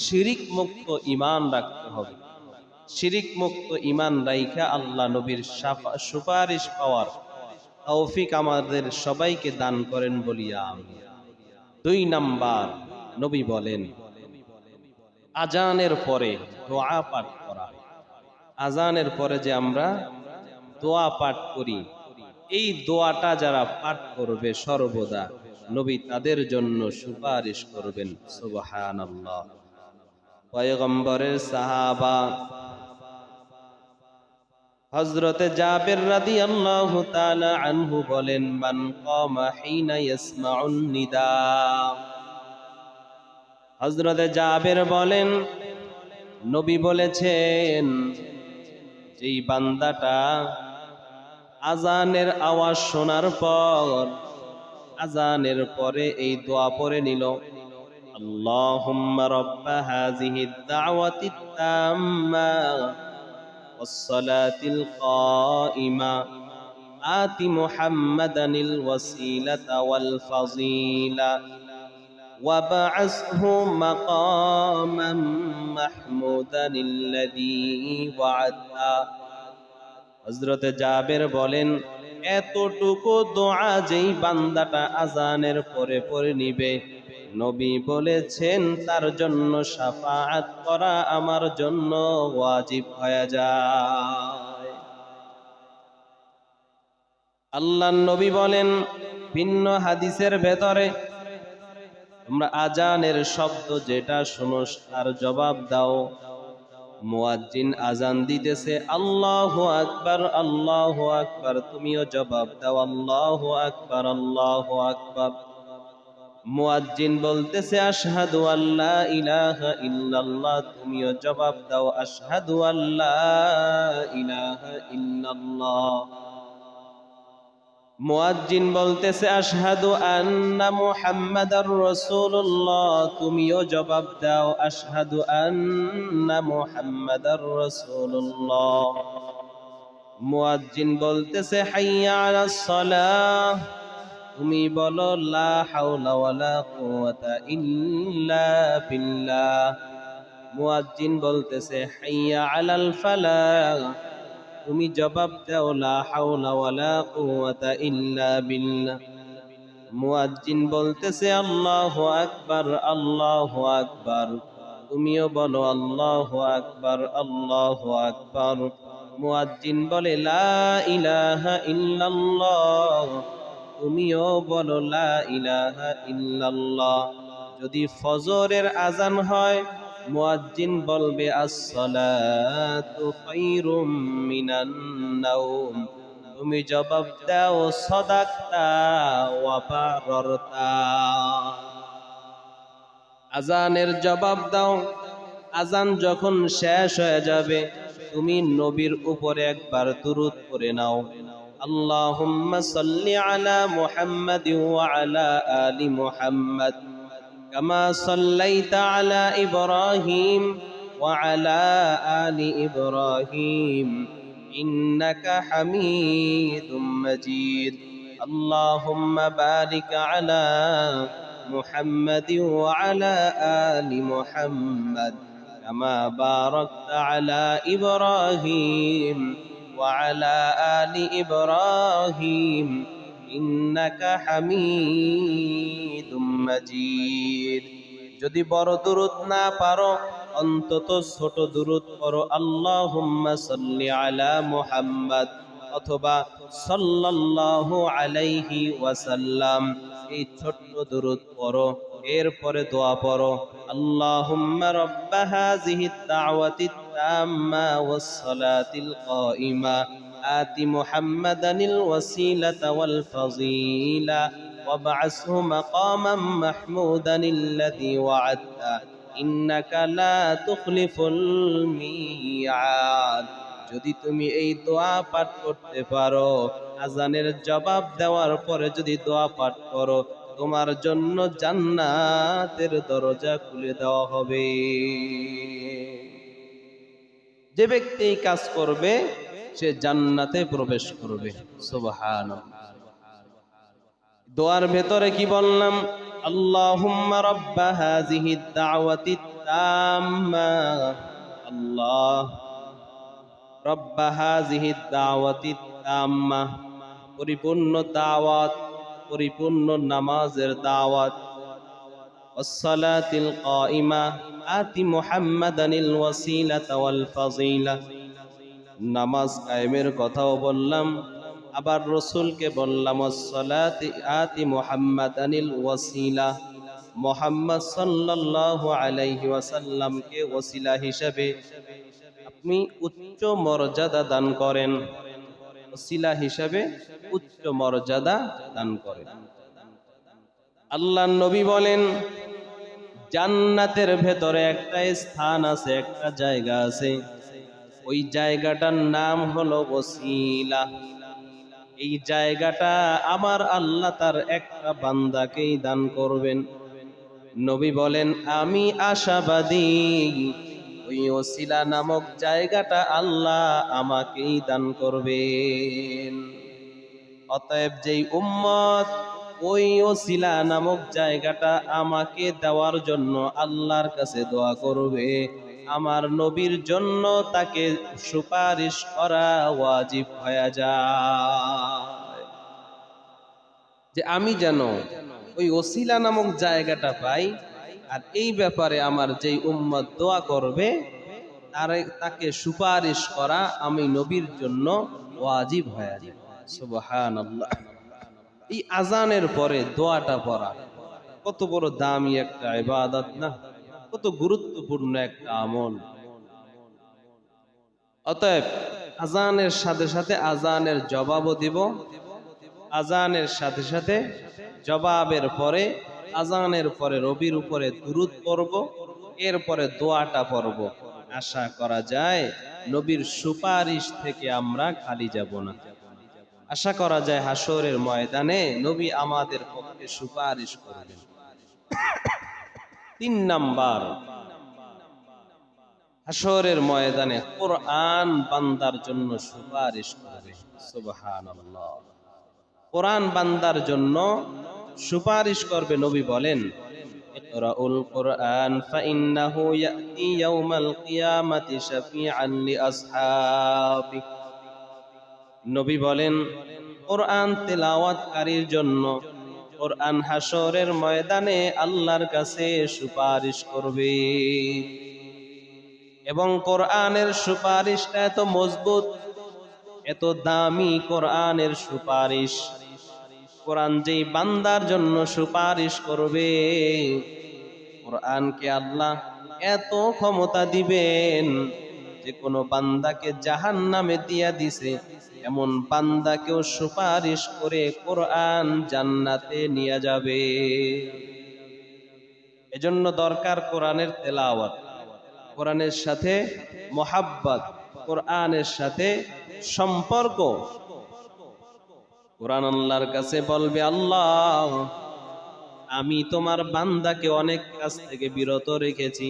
শিরিক মুক্ত ঈমান রাখতে হবে। শিরিক মুক্ত ঈমান রাইখা আল্লাহ নবীর সুপারিশ পাওয়ার তৌফিক আমাদের সবাইকে দান করেন বলিয়া আমিন। 2 নাম্বার, নবী বলেন আজানের পরে দোয়া পাঠ করা। আজানের পরে যে আমরা দোয়া পাঠ করি, এই দোয়াটা যারা পাঠ করবে সর্বদা, নবী তাদের জন্য সুপারিশ করবেন। সুবহানাল্লাহ। পয়গম্বরের সাহাবা হযরতে জাবের রাদিয়াল্লাহু তাআলা আনহু বলেন, মান কামা হিনা ইয়াসমাউন নিদা। হযরতে জাবের বলেন, নবী বলেছেন, যেই বান্দাটা আজানের আওয়াজ শোনার পর, আজানের পরে এই দোয়া পড়ে নিল, আল্লাহুম্মা রাব্বা হাযিহিদ দাওয়াতিত তাম্মা ওয়াস সালাতিল কাইমা আতি মুহাম্মাদানিল ওয়াসিলাতা ওয়াল ফাযিলা وابعثه مقاما محمودا الذي وعدته। হযরত জাবের বলেন, এতটুকু দোয়া যেই বান্দাটা আজানের পরে পড়ে নিবে, নবী বলেছেন তার জন্য শাফাআত করা আমার জন্য ওয়াজিব হয়ে যায়। আল্লাহর নবী বলেন ভিন্ন হাদিসের ভেতরে, তোমরা আজানের শব্দ যেটা শুনো তার জবাব দাও। মুয়াজ্জিন আজান দিতেছে, আল্লাহু আকবার আল্লাহু আকবার, তুমিও জবাব দাও আল্লাহু আকবার আল্লাহু আকবার। মুয়াজ্জিন বলতেছে আশহাদু আল্লা ইলাহা ইল্লাল্লাহ, তুমিও জবাব দাও আশহাদু আল্লা ইলাহা ইল্লাল্লাহ। মুয়াজ্জিন বলতেছে আশহাদু আন্না মুহাম্মাদার রাসূলুল্লাহ, তুমিও জবাব দাও আশহাদু আন্না মুহাম্মাদার রাসূলুল্লাহ। মুয়াজ্জিন বলতেছে হাইয়া আলাস সালাহ, তুমি বলো লা হাওলা ওয়ালা কুওয়াতা ইল্লা বিল্লাহ। মুয়াজ্জিন বলতেছে হাইয়া আলাল ফালাহ, তুমি জবাব দাও লা হাওলা ওয়ালা কুওয়াতা ইল্লা বিল্লাহ। মুয়াজ্জিন বলতেছে আল্লাহু আকবার আল্লাহু আকবার, তুমিও বলো আল্লাহু আকবার আল্লাহু আকবার। মুয়াজ্জিন বলে লা ইলাহা ইল্লাল্লাহ, তুমিও বলো লা ইলাহা ইল্লাল্লাহ। যদি ফজরের আজান হয়, মুয়াজ্জিন বলবে আসসালাতু খায়রুম মিনান নাওম, তুমি জবাব দাও সাদাকতা ওয়া বাররতা। আজানের জবাব দাও। আজান যখন শেষ হয়ে যাবে, তুমি নবীর উপরে একবার দুরূদ পড়ে নাও, আল্লাহুম্মা সাল্লি আলা মুহাম্মাদি ওয়া আলা আলি মুহাম্মাদ কামা সাল্লাইতা আলা ইব্রাহিম ওয়া আলা আলি ইব্রাহিম ইন্নাকা হামিদুম মাজিদ। আল্লাহুম্মা বারিক আলা মুহাম্মাদি ওয়া আলা আলি মুহাম্মাদ কামা বারাকতা আলা ইব্রাহিম ওয়া আলা আলি ইব্রাহিম ইন্নাকা হামিদুম মাজিদ। যদি বড় দুরূদ না পারো, অন্তত ছোট দুরূদ পড়ো, আল্লাহুম্মা সাল্লি আলা মুহাম্মাদ অথবা সাল্লাল্লাহু আলাইহি ওয়াসাল্লাম, এই ছোট্ট দুরূদ পড়ো। এরপরে দোয়া পড়ো, আল্লাহুম্মা রাব্বা হাযিহিদ দাওয়াতিত তাম্মা ওয়াস সালাতিল কাইমা আতি মুহাম্মাদানিল ওয়াসিলাতা ওয়াল ফাযিলা وابعثه مقاما محمودا الذي وعدته إنك لا تخلف الميعاد। যদি তুমি এই দোয়া পাঠ করতে পারো, আজানের জবাব দেওয়ার পরে যদি দোয়া পাঠ করো, তোমার জন্য জান্নাতের দরজা খুলে দেওয়া হবে। যে ব্যক্তি এই কাজ করবে, সে জান্নাতে প্রবেশ করবে। সুবহানাল্লাহ। দোয়ার ভেতরে কি বললাম? আল্লাহুম্মা রাব্বা হাযিহিদ দাওয়াতিত তাম্মা, আল্লাহ রাব্বা হাযিহিদ দাওয়াতিত তাম্মা, পরিপূর্ণ দাওয়াত, পরিপূর্ণ নামাজের দাওয়াত, ওয়াস সালাতিল কাইমা আতি মুহাম্মাদানিল ওয়াসিলাতা ওয়াল ফাযিলা, নামাজ কায়েমের কথাও বললাম, আবার রসুলকে বললাম আসসালাতি আতি মুহাম্মাদানিল ওয়াসিলা, মুহাম্মদ সাল্লাল্লাহু আলাইহি ওয়াসাল্লামকে ওসিলা হিসাবে আপনি উচ্চ মর্যাদা দান করেন, ওসিলা হিসাবে উচ্চ মর্যাদা দান করেন। আল্লাহর নবী বলেন জান্নাতের ভেতরে একটা স্থান আছে, একটা জায়গা আছে, ওই জায়গাটার নাম হলো ওসিলা। এই জায়গাটা আমার আল্লাহ তার একটা বান্দাকেই দান করবেন। নবী বলেন আমি আশাবাদী ওই ওসিলা নামক জায়গাটা আল্লাহ আমাকেই দান করবেন। অতএব যেই উম্মত ওই ওসিলা নামক জায়গাটা আমাকে দেওয়ার জন্য আল্লাহর কাছে দোয়া করবে, আমার নবীর জন্য তাকে সুপারিশ করা ওয়াজিব হয়ে যায় যে আমি যেন ওই ওসিলা নামক জায়গাটা পাই। আর এই ব্যাপারে আমার যেই উম্মত দোয়া করবে তাকে সুপারিশ করা আমি নবীর জন্য ওয়াজিব হয়ে যায়। সুবহানাল্লাহ। এই আজানের পরে দোয়াটা পড়া কত বড় দামি একটা ইবাদত না, কত গুরুত্বপূর্ণ একটা আমল। অতএব আজানের সাথে সাথে আজানের জবাবও দিব, আজানের সাথে সাথে জবাবের পরে আজানের পরে রবির উপরে দুরূদ পড়ব, এরপরে দোয়াটা পড়ব। আশা করা যায় নবীর সুপারিশ থেকে আমরা খালি যাব না। আশা করা যায় হাসরের ময়দানে নবী আমাদের পক্ষে সুপারিশ করবেন। ৩ নাম্বার, হাসরের ময়দানে কোরআন বান্দার জন্য সুপারিশ করবে। সুবহানাল্লাহ। কোরআন বান্দার জন্য সুপারিশ করবে। নবী বলেন ইকরাউল কোরআন ফাইন্নাহু ইয়াতি ইয়াউমাল কিয়ামাতি শাফিআন লিআসহাবি। নবী বলেন কোরআন তেলাওয়াতকারীর জন্য কোরআন হাসরের ময়দানে আল্লাহর কাছে সুপারিশ করবে। এবং কোরআনের সুপারিশটা এত মজবুত, এত দামি কোরআনের সুপারিশ। কোরআন যেই বান্দার জন্য সুপারিশ করবে, কোরআনকে আল্লাহ এত ক্ষমতা দিবেন যে কোনো বান্দাকে জাহান্নামে দিয়া দিছে এমন বান্দাকেও সুপারিশ করে কোরআন জান্নাতে নিয়ে যাবে। এজন্য দরকার কোরআনের তেলাওয়াত, কোরআনের সাথে মোহাব্বত, কোরআনের সাথে সম্পর্ক। কোরআন আল্লাহর কাছে বলবে আল্লাহ আমি তোমার বান্দাকে অনেক কাজ থেকে বিরত রেখেছি,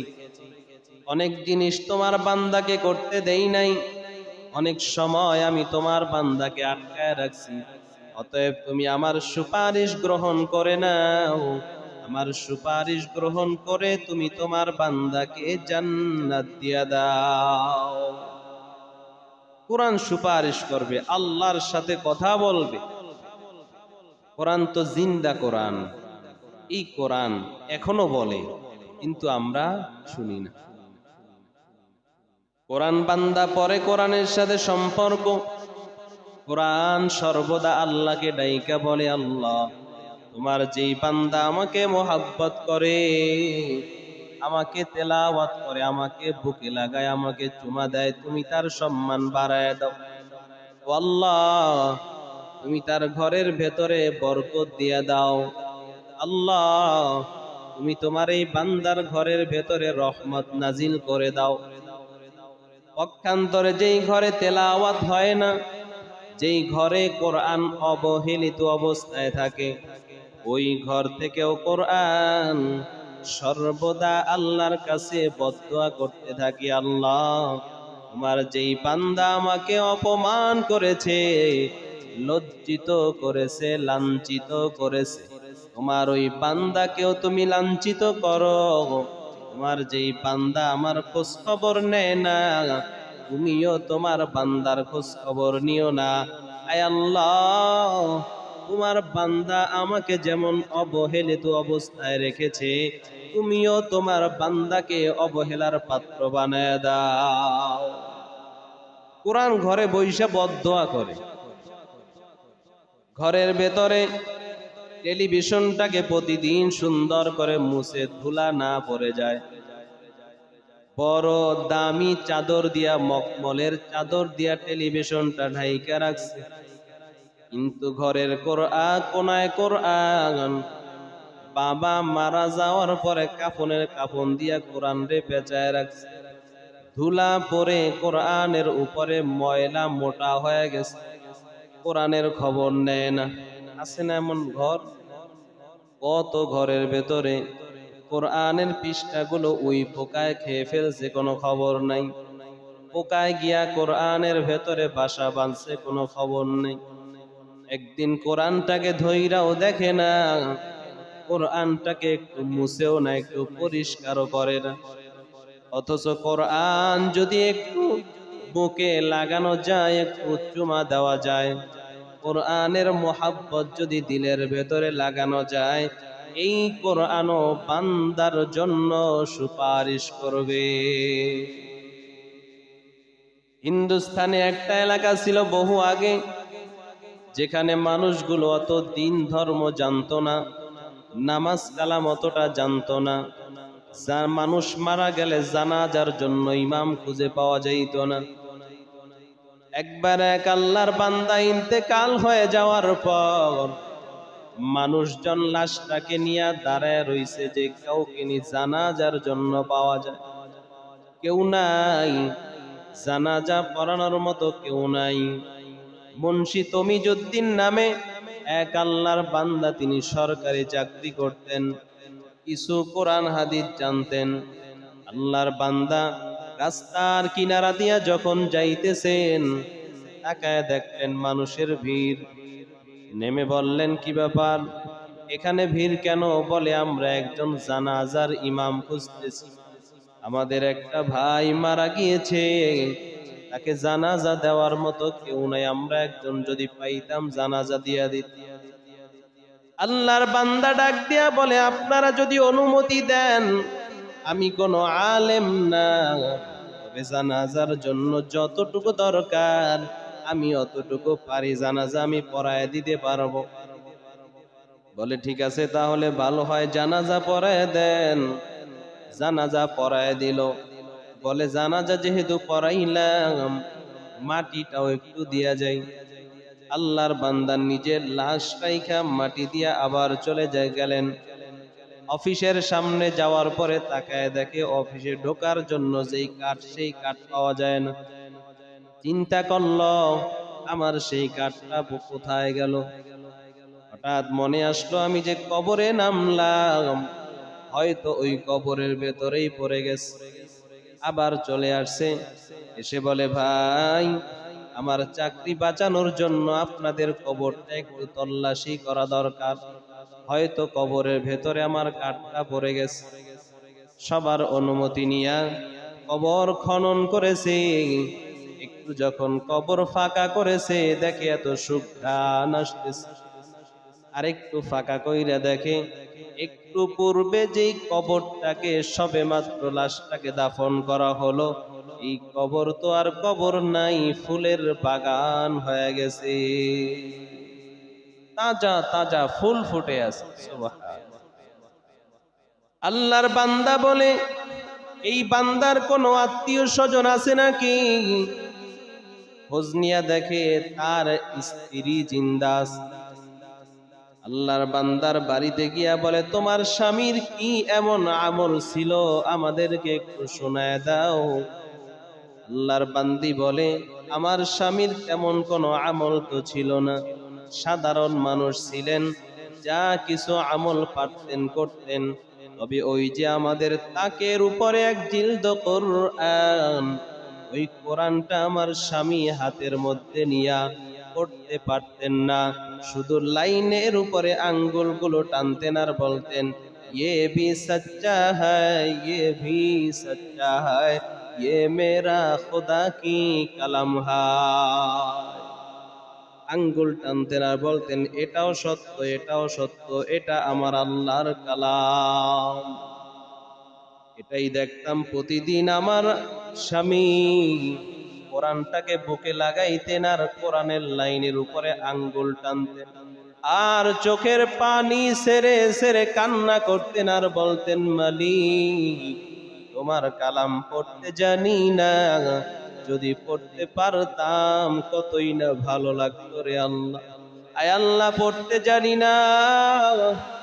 অনেক জিনিস তোমার বান্দাকে করতে দেই নাই, অনেক সময় আমি তোমার বান্দাকে আটকায় রাখছি। অতএব তুমি আমার সুপারিশ গ্রহণ করে নাও, আমার সুপারিশ গ্রহণ করে তুমি তোমার বান্দাকে জান্নাত দিয়া দাও। কোরআন সুপারিশ করবে, আল্লাহর সাথে কথা বলবে। কোরআন তো জিন্দা কোরআন, এই কোরআন এখনো বলে, কিন্তু আমরা শুনি না। কোরআন বান্দা পরে কোরআনের সাথে সম্পর্ক। কোরআন সর্বদা আল্লাহকে ডাইকা বলে আল্লাহ তোমার যেই বান্দা আমাকে মোহাব্বত করে, আমাকে তেলাওয়াত করে, আমাকে বুকে লাগায়, আমাকে চুমা দেয়, তুমি তার সম্মান বাড়ায় দাও। ও আল্লাহ তুমি তার ঘরের ভেতরে বরকত দিয়া দাও। আল্লাহ তুমি তোমার এই বান্দার ঘরের ভেতরে রহমত নাজিল করে দাও। পক্ষান্তরে যেই ঘরে তেলাওয়াত হয় না, যেই ঘরে কোরআন অবহেলিত অবস্থায় থাকে, ওই ঘর থেকেও কোরআন সর্বদা আল্লাহর কাছে বদদুয়া করতে থাকি আল্লাহ তোমার যেই বান্দা আমাকে অপমান করেছে, লজ্জিত করেছে, লাঞ্ছিত করেছে, তোমার ওই বান্দাকেও তুমি লাঞ্ছিত করো। তোমার যেই বান্দা আমার খোঁজ খবর নেয় না, তুমিও তোমার বান্দার খোঁজ খবর নিও না। আয় আল্লাহ তোমার বান্দা আমাকে যেমন অবহেলিত অবস্থায় রেখেছে, তুমিও তোমার বান্দাকে অবহেলার পাত্র বানায় দাও। কোরআন ঘরে বৈশা বদদোয়া করে। ঘরের ভেতরে টেলিভিশনটাকে প্রতিদিন সুন্দর করে মুছে ধুলা না পড়ে যায়, বড় দামি চাদর দিয়া, মখমলের চাদর দিয়া টেলিভিশনটা ঢাইকা রাখছে। কিন্তু ঘরের কোনায় কোরআন, বাবা মারা যাওয়ার পরে কাফনের কাফন দিয়া কোরআন রে পেঁচায় রাখছে। ধুলা পরে কোরআনের উপরে ময়লা মোটা হয়ে গেছে, কোরআনের খবর নেয় না। আছে না এমন ঘর? কত ঘরের ভেতরে কোরআনের পৃষ্ঠাগুলো ওই পোকায় খেয়ে ফেলছে, কোনো খবর নাই। পোকায় গিয়া কোরআনের ভেতরে বাসা বাঁধছে, কোনো খবর নেই। একদিন কোরআনটাকে ধইরাও দেখে না, কোরআনটাকে একটু মুছেও না, একটু পরিষ্কারও করে না। অথচ কোরআন যদি একটু বুকে লাগানো যায়, একটু চুমা দেওয়া যায়, কোরআনের মোহাব্বত যদি দিলের ভেতরে লাগানো যায়, এই কোরআনও বান্দার জন্য সুপারিশ করবে। হিন্দুস্তানে একটা এলাকা ছিল বহু আগে, যেখানে মানুষগুলো অত দিন ধর্ম জানতো না, নামাজ কালাম অতটা জানতো না। যার মানুষ মারা গেলে জানাজার জন্য ইমাম খুঁজে পাওয়া যাইত না। একবার এক আল্লাহর বান্দা ইন্তেকাল হয়ে যাওয়ার পর মানুষজন লাশটাকে নিয়ে দাঁড়ায় রইছে যে কাউকে নি জানাজার জন্য পাওয়া যায়। কেউ নাই, জানাজা পড়ানোর মতো কেউ নাই। মুন্সি তমিজউদ্দিন নামে এক আল্লাহর বান্দা, তিনি সরকারি চাকরি করতেন, কিছু কোরআন হাদিস জানতেন। আল্লাহর বান্দা রাস্তার কিনারা দিয়া যখন যাইতেছেন, তাকায় দেখলেন মানুষের ভিড়। নেমে বললেন, কি ব্যাপার, এখানে ভিড় কেন? বলে, আমরা একজন জানাজার ইমাম খুঁজতেছি, আমাদের একটা ভাই মারা গিয়েছে, তাকে জানাজা দেওয়ার মতো কেউ নাই, আমরা একজন যদি পাইতাম জানাজা দিয়া দিতাম। আল্লাহর বান্দা ডাক দিয়া বলে, আপনারা যদি অনুমতি দেন, আমি কোনো আলেম না, তবে জানাজার জন্য যতটুকু দরকার আমি অতটুকু পারি, জানাজা আমি পড়ায় দিতে পারবো। বলে, ঠিক আছে, তাহলে ভালো হয়, জানাজা পড়ায় দেন। জানাজা পড়ায় দিল। বলে, জানাজা যেহেতু পড়াইলাম, মাটিটাও একটু দিয়া যাই। আল্লাহর বান্দা নিজের লাশ রাইখা মাটি দিয়া আবার চলে গেলেন। অফিসের সামনে যাওয়ার পরে তাকায় দেখে অফিসে ঢোকার জন্য যেই কাঠ, সেই কাঠ পাওয়া যায় না। চিন্তা করল, আমার সেই কাঠটা কোথায় গেল? হঠাৎ মনে আসলো, আমি যে কবরে নামলাম, হয়তো ওই কবরের ভেতরেই পড়ে গেছে। আবার চলে আসছে, এসে বলে, ভাই, আমার চাকরি বাঁচানোর জন্য আপনাদের কবরটা একটু তল্লাশি করা দরকার, হয়তো কবরের ভেতরে আমার কাঠটা পড়ে গেছে। সবার অনুমতি নিয়া কবর খনন করেছে। একটু যখন কবর ফাঁকা করেছে, দেখে এত সুঘ্রাণ আসতেছে। আরেকটু ফাঁকা কইরা দেখে, একটু পূর্বে যেই কবরটাকে সবে মাত্র লাশটাকে দাফন করা হলো, এই কবর তো আর কবর নাই, ফুলের বাগান হয়ে গেছে, তাজা তাজা ফুল ফুটে আছে। সুবহানাল্লাহ। আল্লাহর বান্দা বলে, এই বান্দার কোনো আত্মীয় স্বজন আছে নাকি? খোঁজ নিয়া দেখে তার স্ত্রী জিন্দা আছে। আল্লাহর বান্দার বাড়িতে গিয়া বলে, তোমার স্বামীর কি এমন আমল ছিল, আমাদেরকে একটু শোনায় দাও। আল্লাহর বান্দি বলে, আমার স্বামীর তেমন কোনো আমল তো ছিল না, সাধারণ মানুষ ছিলেন, যা কিছু আমল পারতেন করতেন। তবে ওই যে আমাদের তাকের উপরে এক জিলদ কোরআন, ওই কোরআনটা আমার স্বামী হাতের মধ্যে নিয়া পড়তে পারতেন না, শুধু লাইনের উপরে আঙ্গুলগুলো টানতেন আর বলতেন, ये भी सच्चा है, ये भी सच्चा है, ये मेरा खुदा की कलम है। আঙ্গুল টানতেন আর বলতেন, এটাও সত্য, এটাও সত্য, এটা আমার আল্লাহর কালাম। এটাই দেখতাম প্রতিদিন আমার স্বামী কোরআনটাকে বুকে লাগাইতেন আর কোরআনের লাইনের উপরে আঙ্গুল টানতেন, আর চোখের পানি সেরে সেরে কান্না করতেন আর বলতেন, মালিক তোমার কালাম পড়তে জানি না, যদি পড়তে পারতাম কতই না ভালো লাগতো রে আল্লাহ। আয় আল্লাহ, পড়তে জানি না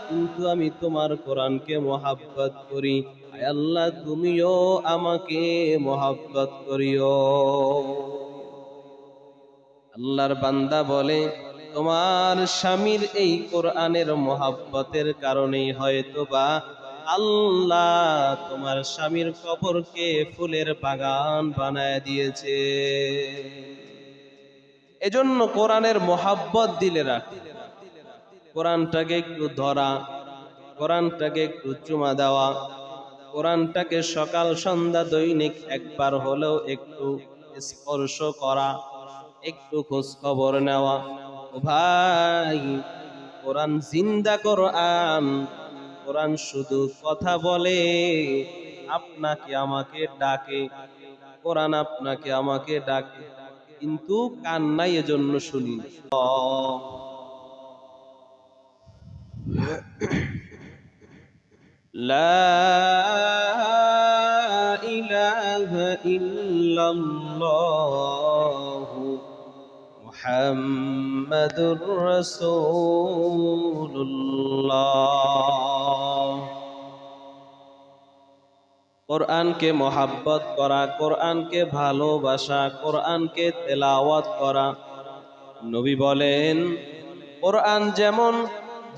কিন্তু আমি তোমার কোরআনকে মহাব্বত করি। আয় আল্লাহ, তুমিও আমাকে মহাব্বত করিও। আল্লাহর বান্দা বলে, তোমার স্বামীর এই কোরআনের মহাব্বতের কারণেই হয়তোবা আল্লাহ তোমার স্বামীর কবরকে ফুলের বাগান বানায় দিয়েছে। এজন্য কোরআনের মহাব্বত দিলে রাখে, কোরআনটাকে একটু ধরা, কোরআনটাকে একটু চুমা দেওয়া, কোরআনটাকে সকাল সন্ধ্যা দৈনিক একবার হলেও একটু স্পর্শ করা, একটু খোঁজ খবর নেওয়া। ও ভাই, কোরআন জিন্দা কোরআন, কোরআন শুধু কথা বলে, আপনাকে আমাকে ডাকে, কোরআন আপনাকে আমাকে ডাকে, কিন্তু কান নাই, এজন্য শুনি। লা ইলাহা ইল্লাল্লাহু মুহাম্মাদুর রাসূলুল্লাহ। কোরআনকে মহাব্বত করা, কোরআনকে ভালোবাসা, কোরআনকে তেলাওয়াত করা। নবী বলেন, কোরআন যেমন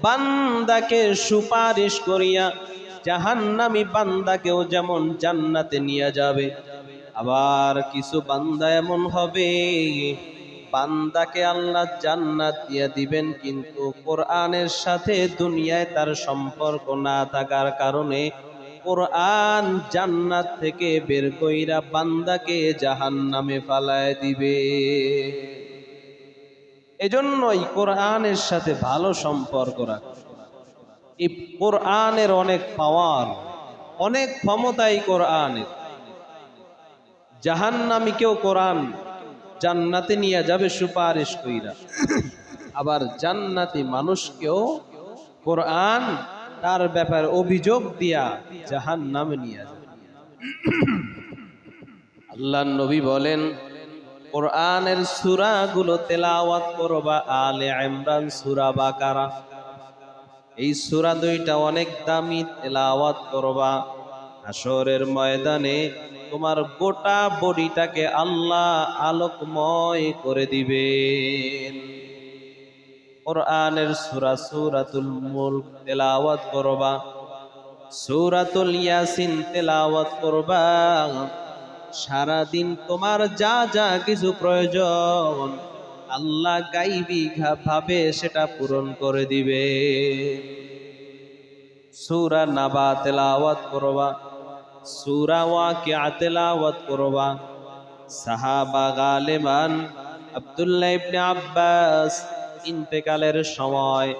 বান্দাকে সুপারিশ করিয়া জাহান্নামী বান্দাকেও যেমন জান্নাতে নিয়ে যাবে, আবার কিছু বান্দা এমন হবে বান্দাকে আল্লাহ জান্নাত দিয়ে দিবেন, কিন্তু কোরআনের সাথে দুনিয়ায় তার সম্পর্ক না থাকার কারণে কোরআন জান্নাত থেকে বের কইরা বান্দাকে জাহান্নামে ফালায় দিবে। এজন্যই কোরআনের সাথে ভালো সম্পর্ক রাখা। এই কোরআনের অনেক পাওয়ার, অনেক ক্ষমতা এই কোরআনের। জাহান্নামীকেও কোরআন জান্নাতে নিয়ে যাবে সুপারিশ কইরা, আবার জান্নাতি মানুষকেও কোরআন তার ব্যাপারে অভিযোগ দিয়া জাহান্নামে নিয়ে যাবে। আল্লাহর নবী বলেন, কোরআনের সূরাগুলো তেলাওয়াত করবা, আলে ইমরান, সূরা বাকারা, এই সূরা দুইটা অনেক দামি, তেলাওয়াত করবা। হাশরের ময়দানে তোমার গোটা বডিটাকে আল্লাহ আলোকময় করে দিবেন। কোরআনের সূরা সূরাতুল মুলক তেলাওয়াত করবা, সূরাতুল ইয়াসিন তেলাওয়াত করবা। সারা দিন তোমার যা যা কিছু প্রয়োজন আল্লাহ গাইবী ভাবে সেটা পূরণ করে দিবে। সূরা নাবা তেলাওয়াত করবা, সূরা ওয়াকিয়া তেলাওয়াত করবা। সাহাবা গালেবান আব্দুল্লাহ ইবনে আব্বাস ইন্তেকালের সময়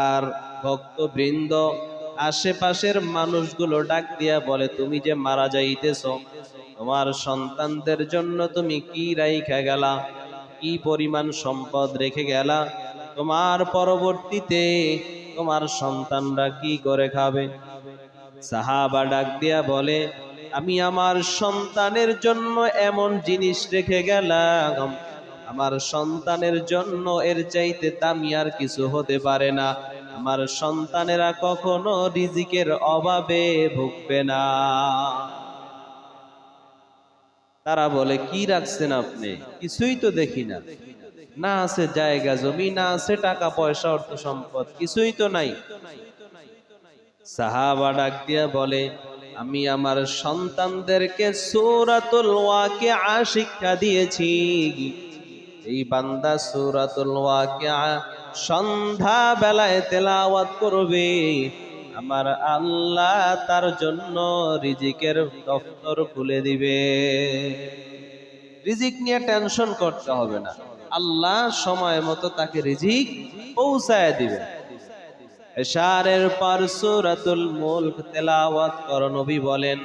আর ভক্তবৃন্দ আশেপাশের মানুষগুলো ডাক দিয়া বলে, তুমি যে মারা যাইতেছ, তোমার সন্তানদের জন্য তুমি কি রাইখা গেলা, কি পরিমাণ সম্পদ রেখে গেলা, তোমার পরবর্তীতে তোমার সন্তানরা কি করে খাবে? সাহাবা ডাক দিয়া বলে, আমি আমার সন্তানের জন্য এমন জিনিস রেখে গেলাম, আমার সন্তানের জন্য এর চাইতে দামি আর কিছু হতে পারে না। আমার সন্তানেরা কখনো রিজিকের অভাবে ভুগবে না। তারা বলে, কি রাখছেন আপনি? কিছুই তো দেখি না, না আছে জায়গা জমি, না আছে টাকা পয়সা অর্থ সম্পদ, কিছুই তো নাই। সাহাবা ডাক দিয়া বলে, আমি আমার সন্তানদেরকে সূরাতুল ওয়াকিয়া শিক্ষা দিয়েছি। এই বান্দা সূরাতুল ওয়াকিয়া সন্ধ্যা বেলায় তেলাওয়াত করবে, আমার আল্লাহ তার জন্য রিজিকের দফতর খুলে দিবে। রিজিক নিয়ে টেনশন করতে হবে না, আল্লাহ সময় মতো তাকে রিজিক পৌঁছায় দিবে। এশারের পর সূরাতুল মুলক তেলাওয়াত করো। নবী বলেন,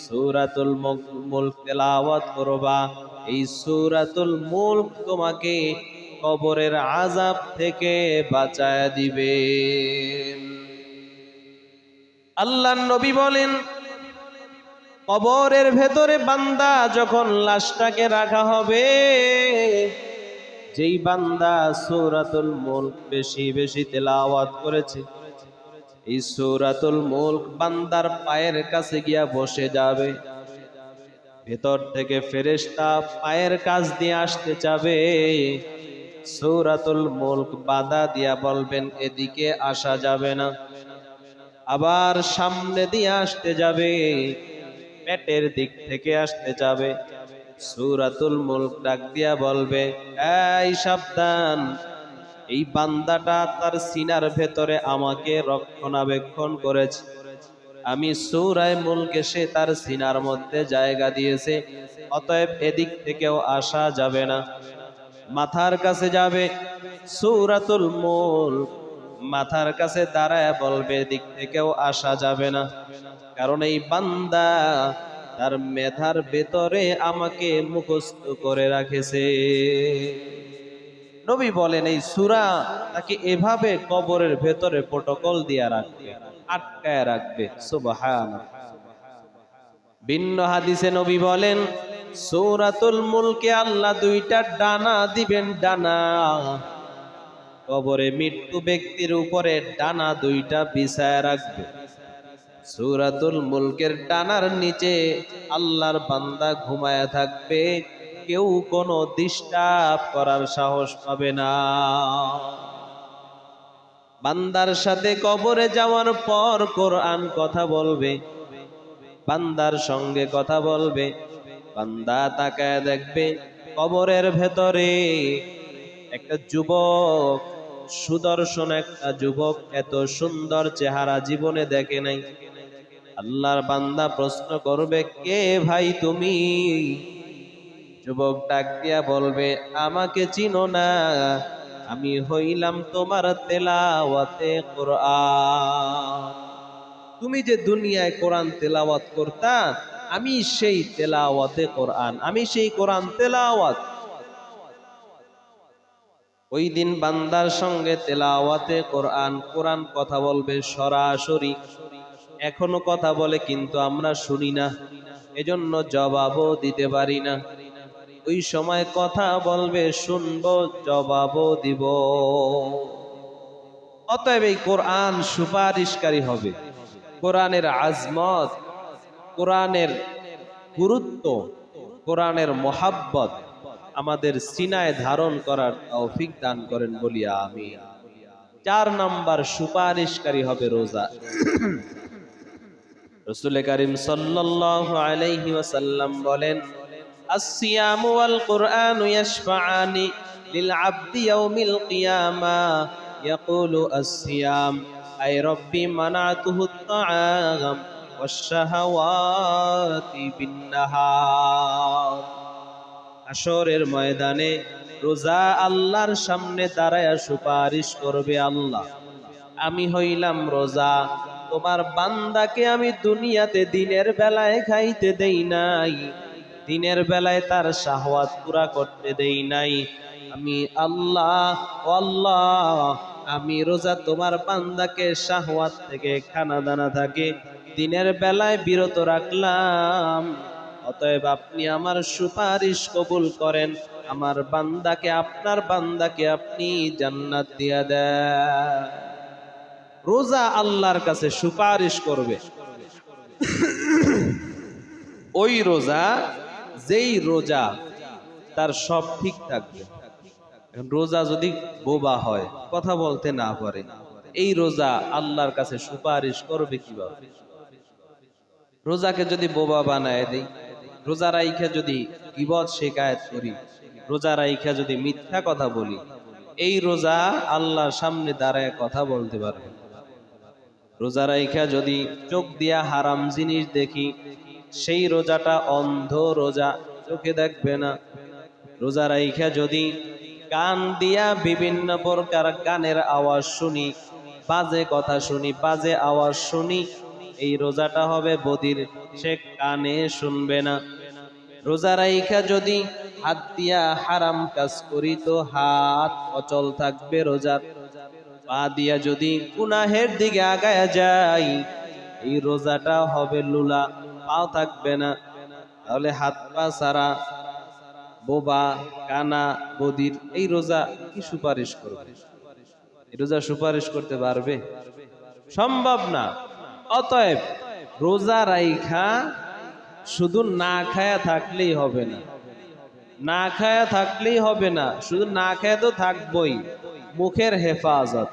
সূরাতুল মুলক তেলাওয়াত করবা, এই সূরাতুল মুলক তোমাকে কবরের আযাব থেকে বাঁচায় দিবে। আল্লাহর নবী বলেন, কবরের ভেতরে বান্দা যখন লাশটাকে রাখা হবে, যেই বান্দা সূরাতুল মুলক বেশি বেশি তেলাওয়াত করেছে, এই সূরাতুল মুলক বান্দার পায়ের কাছে গিয়া বসে যাবে। ভেতর থেকে ফেরেশতা পায়ের কাছ দিয়ে আসতে যাবে। সূরাতুল মুলক বাধা দিয়া বলবেন, এদিকে আসা যাবে না। আবার সামনে দিয়ে আসতে যাবে, পেটের দিক থেকে আসতে যাবে। সূরাতুল মুলক ডাক দিয়া বলবে, এই সাবধান, এই বান্দাটা তার সিনার ভেতরে আমাকে রক্ষণাবেক্ষণ করেছে। আমি সূরা মুলকে সে তার সিনার মধ্যে জায়গা দিয়েছে, অতএব এদিক থেকেও আসা যাবে না। মাথার কাছে যাবে, সূরাতুল মুলক মাথার কাছে দাঁড়ায় বলবে, এদিক থেকেও আসা যাবে না, কারণ এই বান্দা তার মেধার ভেতরে আমাকে মুখস্থ করে রাখেছে। নবী বলেন, এই সূরা তাকে এভাবে কবরের ভেতরে প্রটোকল দিয়া রাখবে, আটকায় রাখবে। সুবহানাল্লাহ। ভিন্ন হাদিসে নবী বলেন, সূরাতুল মুলকে আল্লাহ দুইটা ডানা দিবেন, ডানা। কবরে মৃত্যু ব্যক্তির উপরে ডানা দুইটা বিছায় রাখবে। সূরাতুল মুলকের ডানার নিচে আল্লাহর বান্দা ঘুমায়া থাকবে, কেউ কোনো ডিস্টার্ব করার সাহস পাবে না। বান্দার সাথে কবরে যাওয়ার পর কোরআন কথা বলবে, বান্দার সঙ্গে কথা বলবে। বান্দা তাকায় দেখবে, কবরের ভেতরে একটা যুবক, সুদর্শন একটা যুবক, এত সুন্দর চেহারা জীবনে দেখে নাই। আল্লাহর বান্দা প্রশ্ন করবে, কে ভাই তুমি? যুবক ডাক দিয়া বলবে, আমাকে চিনো না? আমি হইলাম তোমার তেলাওয়াতে কোরআন। তুমি যে দুনিয়ায় কোরআন তেলাওয়াত করতা, আমি সেই তেলাওয়াতে কোরআন, আমি সেই কোরআন তেলাওয়াত। ওই দিন বান্দার সঙ্গে তেলাওয়াতে কোরআন, কোরআন কথা বলবে সরাসরি। এখনো কথা বলে, কিন্তু আমরা শুনি না, এজন্য জবাবও দিতে পারি না। ওই সময় কথা বলবে, শুনবো, জবাবও দিব। অতএব এই কোরআন সুপারিশকারী হবে। কোরআনের আজমত, কোরআনের গুরুত্ব, কোরআনের মোহাব্বত আমাদের সিনায় ধারণ করার তৌফিক দান করেন বলি আমিন। 4 নাম্বার সুপারিশকারী হবে রোজা। রাসূল কারীম সাল্লাল্লাহু আলাইহি ওয়াসাল্লাম বলেন, আসসিয়ামু ওয়াল কুরআনু ইয়াশফাআনি লিল আবদি ইয়াউমিল কিয়ামা ইয়াকুলু আসসিয়াম আই রাব্বি মানাতুহু আত-তাআম ওয়াশ-শাহাওয়াতি বিন-নাহার। হাশরের ময়দানে রোজা আল্লাহর সামনে দাঁড়ায়া সুপারিশ করবে, আল্লাহ, আমি হইলাম রোজা, তোমার বান্দাকে আমি দুনিয়াতে দিনের বেলায় খাইতে দেই নাই, দিনের বেলায় তার শাহওয়াত পুরা করতে দেই নাই। আমি আল্লাহ, ও আল্লাহ, আমি রোজা তোমার বান্দাকে শাহওয়াত থেকে, খানা দানা থেকে দিনের বেলায় বিরত রাখলাম। অতএব আপনি আমার সুপারিশ কবুল করেন, আমার বান্দাকে, আপনার বান্দাকে আপনি জান্নাত দিয়া দেন। রোজা আল্লাহর কাছে সুপারিশ করবে। ওই রোজা, যেই রোজা তার সব ঠিক থাকবে। রোজা যদি বোবা হয়, কথা বলতে না পারে, এই রোজা আল্লাহর কাছে সুপারিশ করবে কিভাবে? রোজাকে যদি বোবা বানায় দেই, রোজা রাইখা যদি গীবত শিকায়েত করি, রোজা রাইখা যদি মিথ্যা কথা বলি, এই রোজা আল্লাহর সামনে দাঁড়ায় কথা বলতে পারবে। রোজা রাইখা যদি চোখ দিয়া হারাম জিনিস দেখি, সেই রোজাটা অন্ধ রোজা, চোখে দেখবে না। রোজা রাইখা যদি কান দিয়া বিভিন্ন প্রকার গানের আওয়াজ শুনি, বাজে কথা শুনি, বাজে আওয়াজ শুনি, এই রোজাটা হবে বদির, সে কানে শুনবে না। রোজা রাইখা যদি হাত দিয়া হারাম কাজ করি তো হাত অচল থাকবে রোজার। পা দিয়া যদি গুনাহের দিকে আগায়া যাই, এই রোজাটা হবে লুলা, পাও থাকবে না। তাহলে হাত পা ছাড়া বোবা কানা বদির এই রোজা কি সুপারিশ করবে? এই রোজা সুপারিশ করতে পারবে? সম্ভব না। অতএব রোজা রাইখা শুধু না খায়া থাকলেই হবে না, না খায়া থাকলেই হবে না, শুধু না খায়া তো থাকবই। মুখের হেফাজত,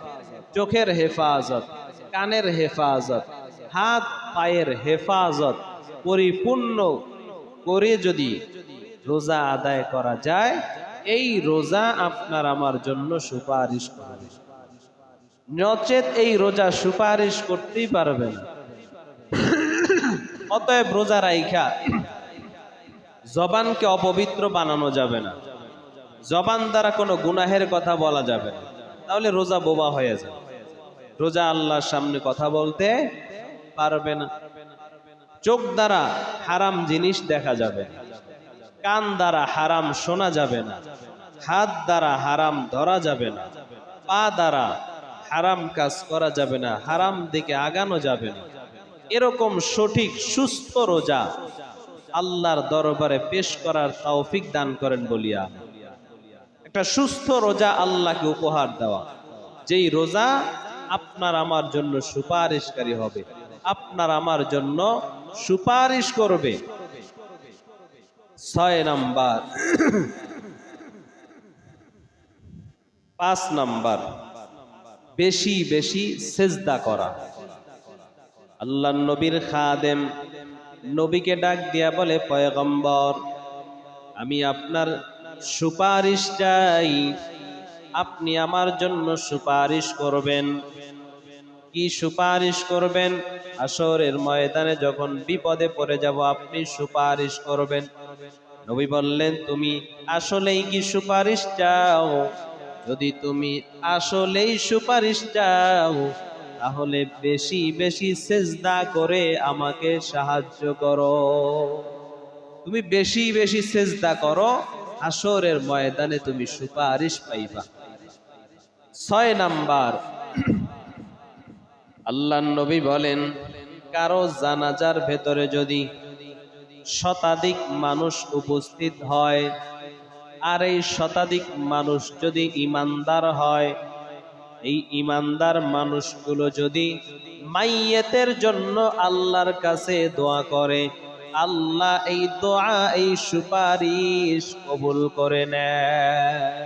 চোখের হেফাজত, কানের হেফাজত, হাত পায়ের হেফাজত পরিপূর্ণ করে যদি রোজা আদায় করা যায়, এই রোজা আপনার আমার জন্য সুপারিশ করবে। নচেত এই রোজা সুপারিশ করতেই পারবে না। অতএব রোজা রাইখা জবানকে অপবিত্র বানানো যাবে না, জবান দ্বারা কোনো গুনাহের কথা বলা যাবে না, তাহলে রোজা বোবা হয়ে যাবে। রোজা আল্লাহর সামনে কথা বলতে পারবে না। চোখ দ্বারা হারাম জিনিস দেখা যাবে না, কান দ্বারা হারাম শোনা যাবে না, হাত দ্বারা হারাম ধরা যাবে না, পা দ্বারা হারাম কাজ করা যাবে না, হারাম দিকে আগানো যাবে না। এরকম সঠিক সুস্থ রোজা আল্লাহর দরবারে পেশ করার তৌফিক দান করেন বলিয়া একটা সুস্থ রোজা আল্লাহকে উপহার দেওয়া, যেই রোজা আপনার আমার জন্য সুপারিশকারী হবে, আপনার আমার জন্য সুপারিশ করবে। 6 নাম্বার। 5 নাম্বার, বেশি বেশি সেজদা করা। আল্লাহর নবীর খাদেম নবীকে ডাক দিয়া বলে, পয়গম্বর আমি আপনার সুপারিশ চাই, আপনি আমার জন্য সুপারিশ করবেন। কি সুপারিশ করবেন? হাশরের ময়দানে যখন বিপদে পড়ে যাব আপনি সুপারিশ করবেন। নবী বললেন, তুমি আসলেই কি সুপারিশ চাও? যদি তুমি আসলেই সুপারিশ চাও তাহলে বেশি বেশি সেজদা করে আমাকে সাহায্য করো। তুমি বেশি বেশি সেজদা করো, হাশরের ময়দানে তুমি সুপারিশ পাইবা। 6 নাম্বার, আল্লাহর নবী বলেন, কারো জানাজার ভেতরে যদি শতাধিক মানুষ উপস্থিত হয়, আর এই শতাধিক মানুষ যদি ঈমানদার হয়, এই ঈমানদার মানুষগুলো যদি মাইয়েতের জন্য আল্লাহর কাছে দোয়া করে, আল্লাহ এই দোয়া এই সুপারিশ কবুল করে নেয়।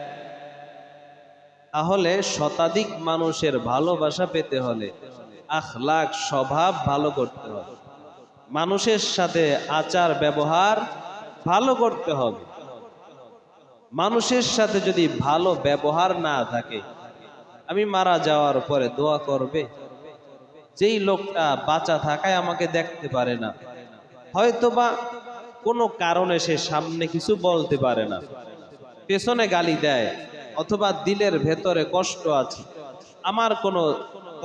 তাহলে শতাধিক মানুষের ভালোবাসা পেতে হলে আখলাক স্বভাব ভালো করতে হবে, মানুষের সাথে আচার ব্যবহার ভালো করতে হবে। মানুষের সাথে যদি ভালো ব্যবহার না থাকে, আমি মারা যাওয়ার পরে দোয়া করবে? যেই লোকটা বাঁচা থাকায় আমাকে দেখতে পারে না, হয়তোবা কোনো কারণে সে সামনে কিছু বলতে পারে না, পেছনে গালি দেয়, অথবা দিলের ভেতরে কষ্ট আছে, আমার কোনো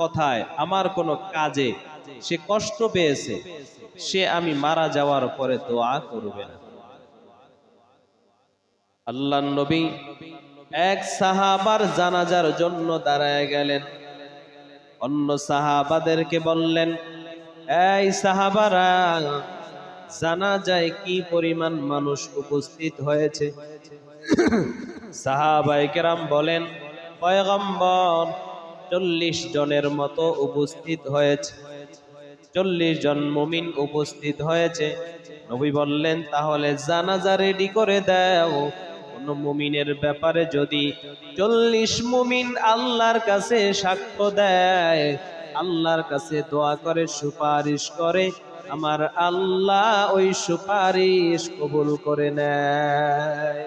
কথায় আমার কোনো কাজে সে কষ্ট পেয়েছে, সে আমি মারা যাওয়ার পরে দোয়া করবে না। আল্লাহর নবী এক সাহাবার জানাজার জন্য দাঁড়ায় গেলেন। অন্য সাহাবাদেরকে বললেন, এই সাহাবারা, জানাজায় কি পরিমাণ মানুষ উপস্থিত হয়েছে? সাহাবায়ে কেরাম বলেন, পয়গম্বর 40 জনের মতো উপস্থিত হয়েছে, 40 জন মুমিন উপস্থিত হয়েছে। নবী বললেন, তাহলে জানাজা রেডি করে দাও। কোন মুমিনের ব্যাপারে যদি 40 মুমিন আল্লাহর কাছে সাক্ষ্য দেয়, আল্লাহর কাছে দোয়া করে, সুপারিশ করে, আমার আল্লাহ ওই সুপারিশ কবুল করে নেয়।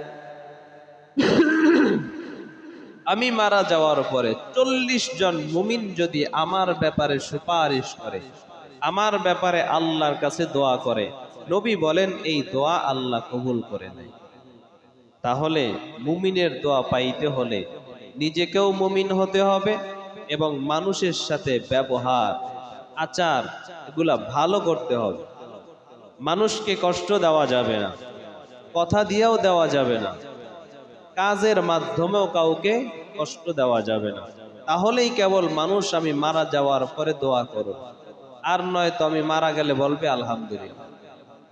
আমি মারা যাওয়ার পরে 40 জন মুমিন যদি আমার ব্যাপারে সুপারিশ করে, আমার ব্যাপারে আল্লাহর কাছে দোয়া করে, নবী বলেন এই দোয়া আল্লাহ কবুল করে নেয়। তাহলে মুমিনের দোয়া পাইতে হলে নিজেকেও মুমিন হতে হবে এবং মানুষের সাথে ব্যবহার আচার এগুলা ভালো করতে হবে। মানুষকে কষ্ট দেওয়া যাবে না, কথা দিয়েও দেওয়া যাবে না, কাজের মাধ্যমেও কাউকে কষ্ট দেওয়া যাবে না। তাহলেই কেবল মানুষ আমি মারা যাওয়ার পরে দোয়া করো, আর নয় তো আমি মারা গেলে বলবে আলহামদুলিল্লাহ,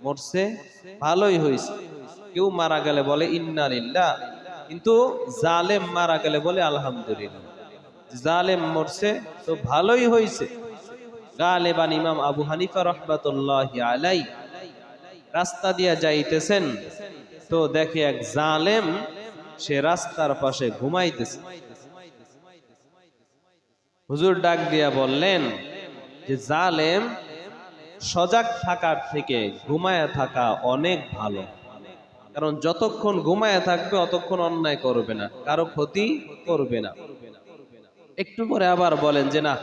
মরছে ভালোই হয়েছে। কেউ মারা গেলে বলে ইন্না লিল্লাহ, কিন্তু জালেম মারা গেলে বলে আলহামদুলিল্লাহ, জালেম মরছে তো ভালোই হয়েছে। গালেবান ইমাম আবু হানিফা রাহমাতুল্লাহি আলাইহি রাস্তা দিয়া যাইতেছেন, তো দেখে এক জালেম সে রাস্তার পাশে ঘুমাইতেছে। হুজুর ডাক দিয়া বললেন যে জালেম সজাগ থাকার থেকে ঘুমায়া থাকা অনেক ভালো, কারণ যতক্ষণ ঘুমায়া থাকবে অতক্ষণ অন্যায় করবে না, কারো ক্ষতি করবে না। একটু পরে আবার বলেন যে না,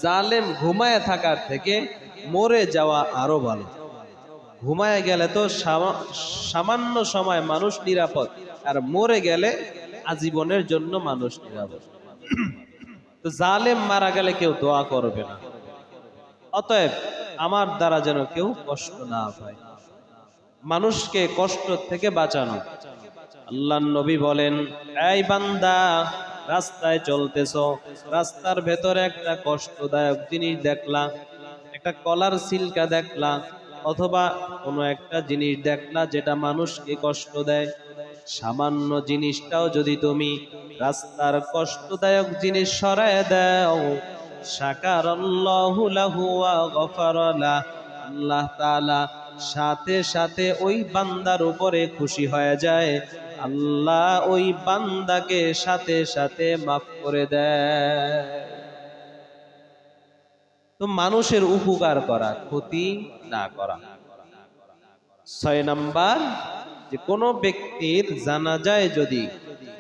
জালেম ঘুমায়া থাকার থেকে মরে যাওয়া আরো ভালো। ঘুমায় গেলে তো সামান্য সময় মানুষ নিরাপদ, আর মরে গেলে আজীবনের জন্য মানুষ নিরাপদ। তো জালেম মারা গেলে কেউ দোয়া করবে না। অতএব আমার দ্বারা যেন কেউ কষ্ট না পায়, মানুষকে কষ্ট থেকে বাঁচানো। আল্লাহর নবী বলেন, এই বান্দা, রাস্তায় চলতেছো, রাস্তার ভেতরে একটা কষ্টদায়ক জিনিস দেখলা, একটা কলার সিলকা দেখলা, অথবা কোনো একটা জিনিস দেখলা যেটা মানুষকে কষ্ট দেয়, সামান্য জিনিসটাও যদি তুমি রাস্তার কষ্টদায়ক জিনিস সরায় দাও, শাকারাল্লাহু লাহু ওয়া গফারা লাহ, আল্লাহ তাআলা সাথে সাথে ওই বান্দার উপরে খুশি হয়ে যায়, আল্লাহ ওই বান্দাকে সাথে সাথে মাফ করে দেয়। তো মানুষের উপকার করা, ক্ষতি না করা। 6 নাম্বার, যে কোনো ব্যক্তির জানাজায় যদি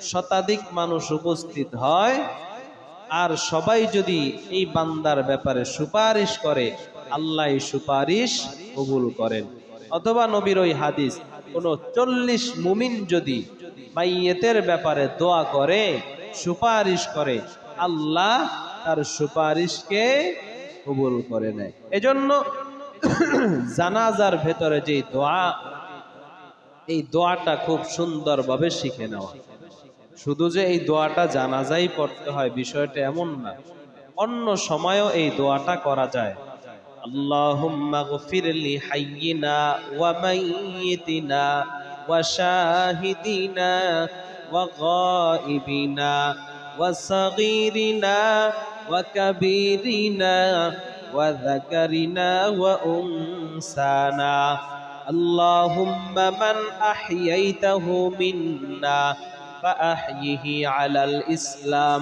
শতাধিক মানুষ উপস্থিত হয় আর সবাই যদি এই বান্দার ব্যাপারে সুপারিশ করে, আল্লাহ এই সুপারিশ কবুল করেন। অথবা নবীর ওই হাদিস, কোন 40 মুমিন যদি মাইয়েতের ব্যাপারে দোয়া করে, সুপারিশ করে, আল্লাহ তার সুপারিশকে কবুল করে নেয়। এজন্য জানাজার ভেতরে যে দোয়া, এই দোয়াটা খুব সুন্দরভাবে শিখে নেওয়া। শুধু যে এই দোয়াটা জানাজাই পড়তে হয় বিষয়টা এমন না, অন্য সময়ও এই দোয়াটা করা যায়। আল্লাহুম্মা গফির লি হাইয়িনা ওয়া মাইয়িতিনা ওয়া শাহিদিনা ওয়া গায়িবিনা ওয়া সাগীরিনা ওয়া কাবীরিনা ওয়া যাকারিনা ওয়া উনসানা। আল্লাহুম্মা মান আহইয়াইতাহু মিন্না فأحيه على الإسلام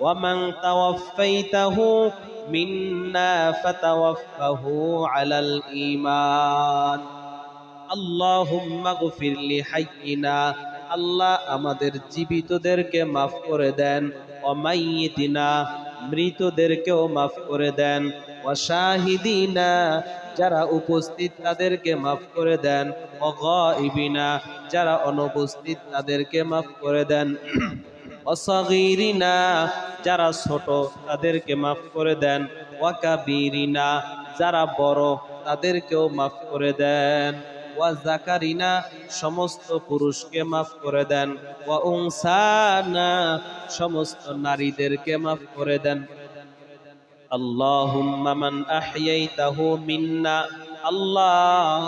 ومن توفيته منا فتوفه على الإيمان اللهم اغفر لحينا আল্লাহ আমাদের জীবিতদেরকে মাফ করে দেন, ওয়ামাইয়িতিনা মৃতদেরকেও মাফ করে দেন, ওয়াশাহিদিনা যারা উপস্থিত তাদেরকে মাফ করে দেন, ওয়াগাইবিনা যারা অনুপস্থিত তাদেরকে মাফ করে দেন, ওয়াসাগীরিনা যারা ছোট তাদেরকে মাফ করে দেন, ওয়াকাবীরিনা যারা বড় তাদেরকেও মাফ করে দেন, ওয়া যাকারিনা সমস্ত পুরুষকে মাফ করে দেন, ওয়া উনসানা সমস্ত নারীদেরকে মাফ করে দেন। আল্লাহুম্মা মান আহইয়াইতাহু মিন্না, আল্লাহ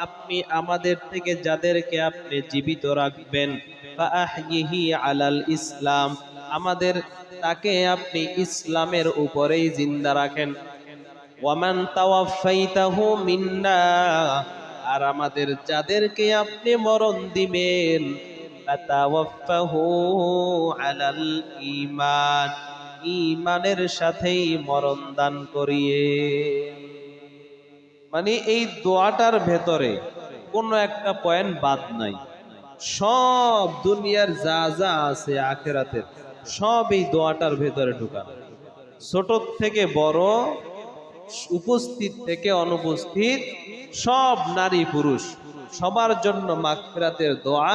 আপনি আমাদের থেকে যাদেরকে আপনি জীবিত রাখবেন, ফাআহইহি আলাল ইসলাম আমাদের তাকে আপনি ইসলামের উপরেই জিন্দা রাখেন, ওয়ামান তাওয়াফাইতাহু মিন্না আর আমাদের যাদেরকে আপনি মরণ দিবেন, ফাতাওয়াফাহু আলাল ঈমান ঈমানের সাথেই মরণ দান করিয়ে। মানে এই দোয়াটার ভেতরে কোনো একটা পয়েন্ট বাদ নাই, সব দুনিয়ার যা যা আছে আখিরাতের সব এই দোয়াটার ভেতরে ঢুকানো। ছোট থেকে বড়, উপস্থিত থেকে অনুপস্থিত, সব নারী পুরুষ সবার জন্য মাগফিরাতের দোয়া,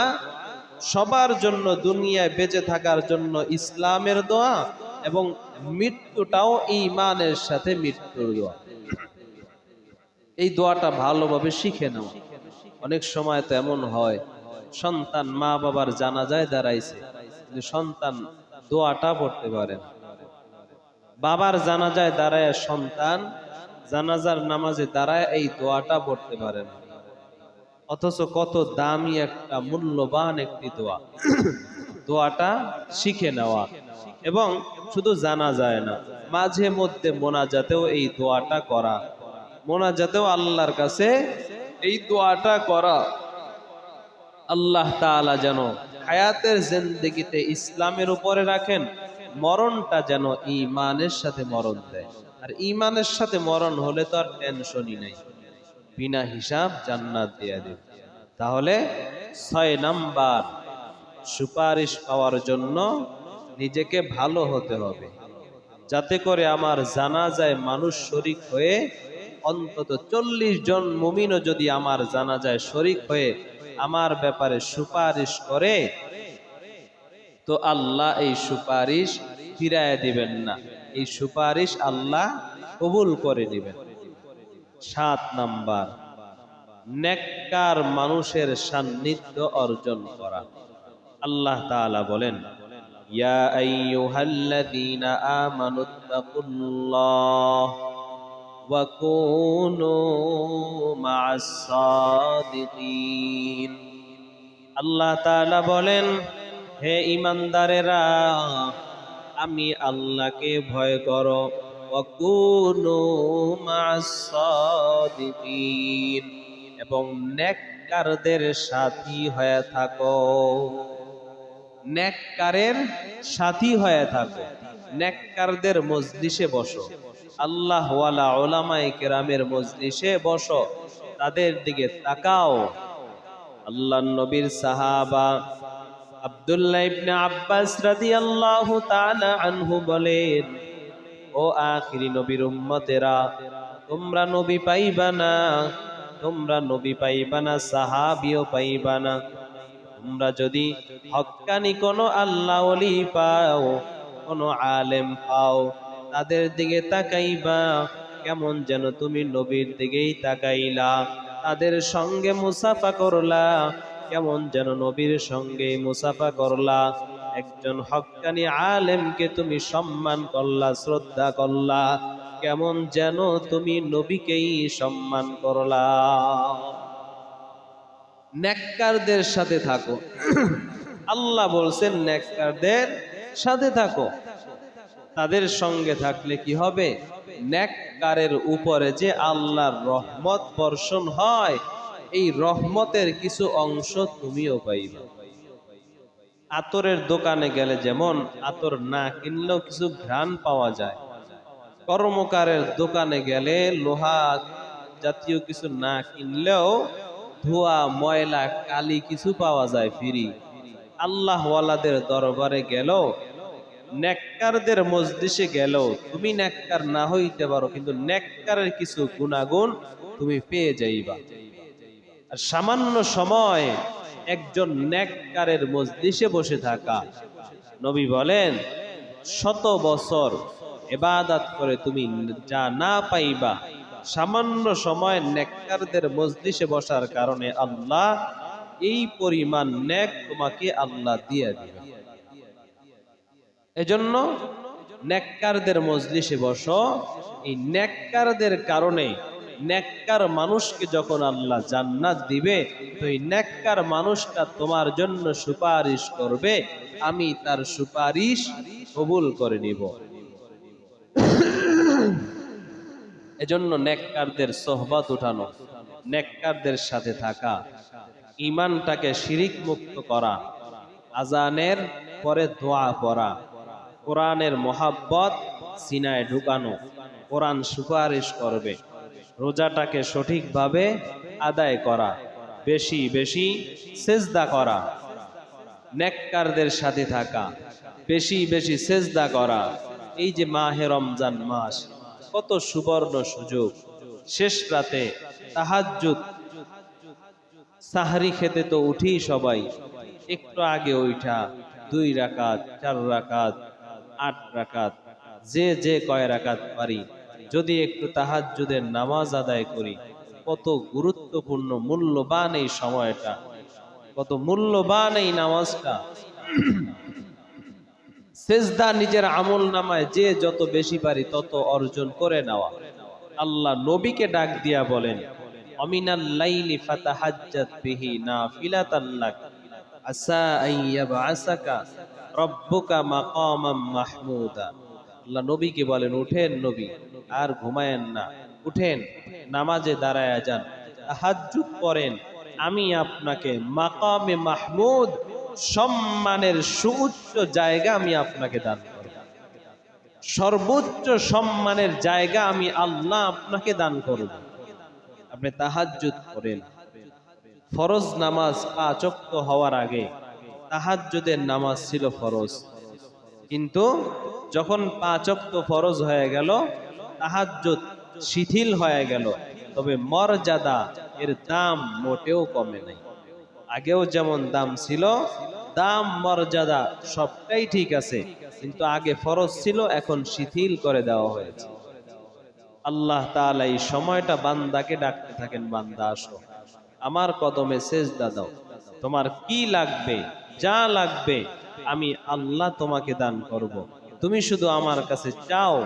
সবার জন্য দুনিয়ায় বেঁচে থাকার জন্য ইসলামের দোয়া, এবং মৃত্যুটাও ঈমানের সাথে মৃত্যুর দোয়া। এই দোয়াটা ভালোভাবে শিখে নাও। অনেক সময় তো এমন হয় সন্তান মা বাবার জানাজায় দাঁড়াইছে, কিন্তু সন্তান দোয়াটা পড়তে পারে না। বাবার জানাজায় দাঁড়ায় সন্তান জানাজার নামাজে দাঁড়ায় এই দোয়াটা পড়তে পারে না। অথচ কত দামি একটা মূল্যবান একটি দোয়া। দোয়াটা শিখে নেওয়া, এবং শুধু জানা যায় না, মাঝে মধ্যে মোনাজাতেও এই দোয়াটা করা, মোনাজাতেও আল্লাহর কাছে এই দোয়াটা করা। আল্লাহ তাআলা যেন হায়াতের জিন্দেগিতে ইসলামের উপরে রাখেন, মরণটা যেন ঈমানের সাথে মরণ দেয়। আর ঈমানের সাথে মরণ হলে তো আর টেনশনই নাই, বিনা হিসাব জান্নাত দিয়ে দেবে। তাহলে 6 নাম্বার, সুপারিশ পাওয়ার জন্য নিজেকে ভালো হতে হবে, যাতে করে আমার জানাজায় মানুষ শরীক হয়ে অন্তত 40 জন মুমিনও যদি আমার জানাজায় শরীক হয়ে আমার ব্যাপারে সুপারিশ করে, তো আল্লাহ এই সুপারিশ ফিরায় দিবেন না, এই সুপারিশ আল্লাহ কবুল করে নেবেন। 7 নাম্বার, নেককার মানুষের সান্নিধ্য অর্জন করা। আল্লাহ তাআলা বলেন, ইয়া আইয়ুহাল্লাযীনা আমানুত্তাকুল্লাহ ওয়া কুনু মা'আস সাদিকিন। আল্লাহ তাআলা বলেন, হে ঈমানদারেরা, আমি আল্লাহকে ভয় করো, ওয়া কুনু মা'আস সাদিকিন, এবং নেককারদের সাথী হয়ে থাকো। নেককারের সাথী হয়ে থাকো, নেককারদের মজলিসে বসো, আল্লাহ ওয়ালা উলামায়ে কেরামের মজলিসে বসো, তাদের দিকে তাকাও। আল্লাহর নবীর সাহাবা আব্দুল্লাহ ইবনে আব্বাস রাদিয়াল্লাহু তাআলা আনহু বলেন, ও আখিরি নবীর উম্মতেরা, তোমরা নবী পাইবা না, তোমরা নবী পাইবা না, সাহাবীও পাইবা না। তোমরা যদি হক্কানি কোনো আল্লাহ ওলি পাও, কোনো আলেম পাও, তাদের দিকে তাকাইবা কেমন যেন তুমি নবীর দিকেই তাকাইলা, তাদের সঙ্গে মুসাফা করলা কেমন যেন নবীর সঙ্গে মুসাফা করলা। একজন হক্কানি আলেমকে তুমি সম্মান করলা, শ্রদ্ধা করলা, কেমন যেন তুমি নবীকেই সম্মান করলা। নেককারদের সাথে থাকো। আল্লাহ বলছেন নেককারদের সাথে থাকো। তাদের সঙ্গে থাকলে কি হবে? নেককারের উপরে যে আল্লাহর রহমত বর্ষণ হয়, এই রহমতের কিছু অংশ তুমিও পাইবা। আতরের দোকানে গেলে যেমন আতর না কিনলেও কিছু ঘ্রাণ পাওয়া যায়, কর্মকারের দোকানে গেলে লোহা জাতীয় কিছু না কিনলেও ধোয়া ময়লা কালি কিছু পাওয়া যায় ফ্রি। আল্লাহ ওয়ালাদের দরবারে গেল, নেককারদের মজলিসে গেল, তুমি নেককার না হইতে পারো, কিন্তু নেককারের কিছু গুণাগুণ তুমি পেয়ে যাইবা। আর সামান্য সময় একজন নেককারের মজলিসে বসে থাকা, নবী বলেন 100 বছর ইবাদত করে তুমি যা না পাইবা, সামান্য সময় নেককারদের মজলিসে বসার কারণে আল্লাহ এই পরিমাণ নেক তোমাকে আল্লাহ দিয়ে দিবে। এজন্য নেককারদের মজলিসে বসো। এই নেককারদের কারণে, নেককার মানুষকে যখন আল্লাহ জান্নাত দিবে, তো এই নেককার মানুষটা তোমার জন্য সুপারিশ করবে, আমি তার সুপারিশ কবুল করে নিব। এজন্য নেককারদের সোহবত উঠানো, নেককারদের সাথে থাকা, ঈমানটাকে শিরিক মুক্ত করা, আজানের পরে দোয়া পড়া, কোরআনের মহাব্বত সিনায় ঢুকানো, কোরআন সুপারিশ করবে, রোজাটাকে সঠিকভাবে আদায় করা, বেশি বেশি সেজদা করা, নেককারদের সাথে থাকা, বেশি বেশি সেজদা করা। এই যে মাহে রমজান মাস, কত সুবর্ণ সুযোগ, শেষ রাতে তাহাজ্জুদ, সাহরি খেতে তো উঠি সবাই, একটু আগে উঠা 2 রাকাত, 4 রাকাত, 8 রাকাত, যে যে কয় রাকাত পারি, যদি একটু তাহাজ্জুদের নামাজ আদায় করি, কত গুরুত্বপূর্ণ মূল্যবান এই সময়টা। কত মূল্যবান এই নামাজটা। সেজদা নিজের আমল নামায় যে যত বেশি পারি তত অর্জন করে নেওয়া। আল্লাহ নবীকে ডাক দিয়া বলেন, অমিনাল লাইলি ফাতাহাজ্জাত বিহি নাফিলাতান লাক আসা আন ইয়াবআসাকা রাব্বুকা মাকামাম মাহমুদা। আল্লাহ নবীকে বলেন, উঠেন নবী, আর ঘুমায়েন না, উঠেন, নামাজে দাঁড়ায়া যান, তাহাজ্জুদ পড়েন, আমি আপনাকে মাকামে মাহমুদ, সম্মানের সুউচ্চ জায়গা আমি আপনাকে দান করব। সর্বোচ্চ সম্মানের জায়গা আমি আল্লাহ আপনাকে দান করব। আপনি তাহাজ্জুদ করেন। ফরজ নামাজ ৫ ওয়াক্ত হওয়ার আগে তাহাজ্জুদের নামাজ ছিল ফরজ, কিন্তু যখন ৫ ওয়াক্ত ফরজ হয়ে গেল, তাহাজ্জুদ শিথিল হয়ে গেল। তবে মর্যাদা, এর দাম মোটেও কমে নাই। আগেও যেমন দাম ছিল, দাম মর্যাদা সবটাই ঠিক আছে, কিন্তু আগে ফরজ ছিল, এখন শিথিল করে দেওয়া হয়েছে। আল্লাহ তাআলা এই সময়টা বান্দাকে ডাকতে থাকেন, বান্দা আসো, আমার কদমে সেজদা দাও, তোমার কি লাগবে, যা লাগবে আমি আল্লাহ তোমাকে দান করব। তুমি শুধু আমার কাছে চাও,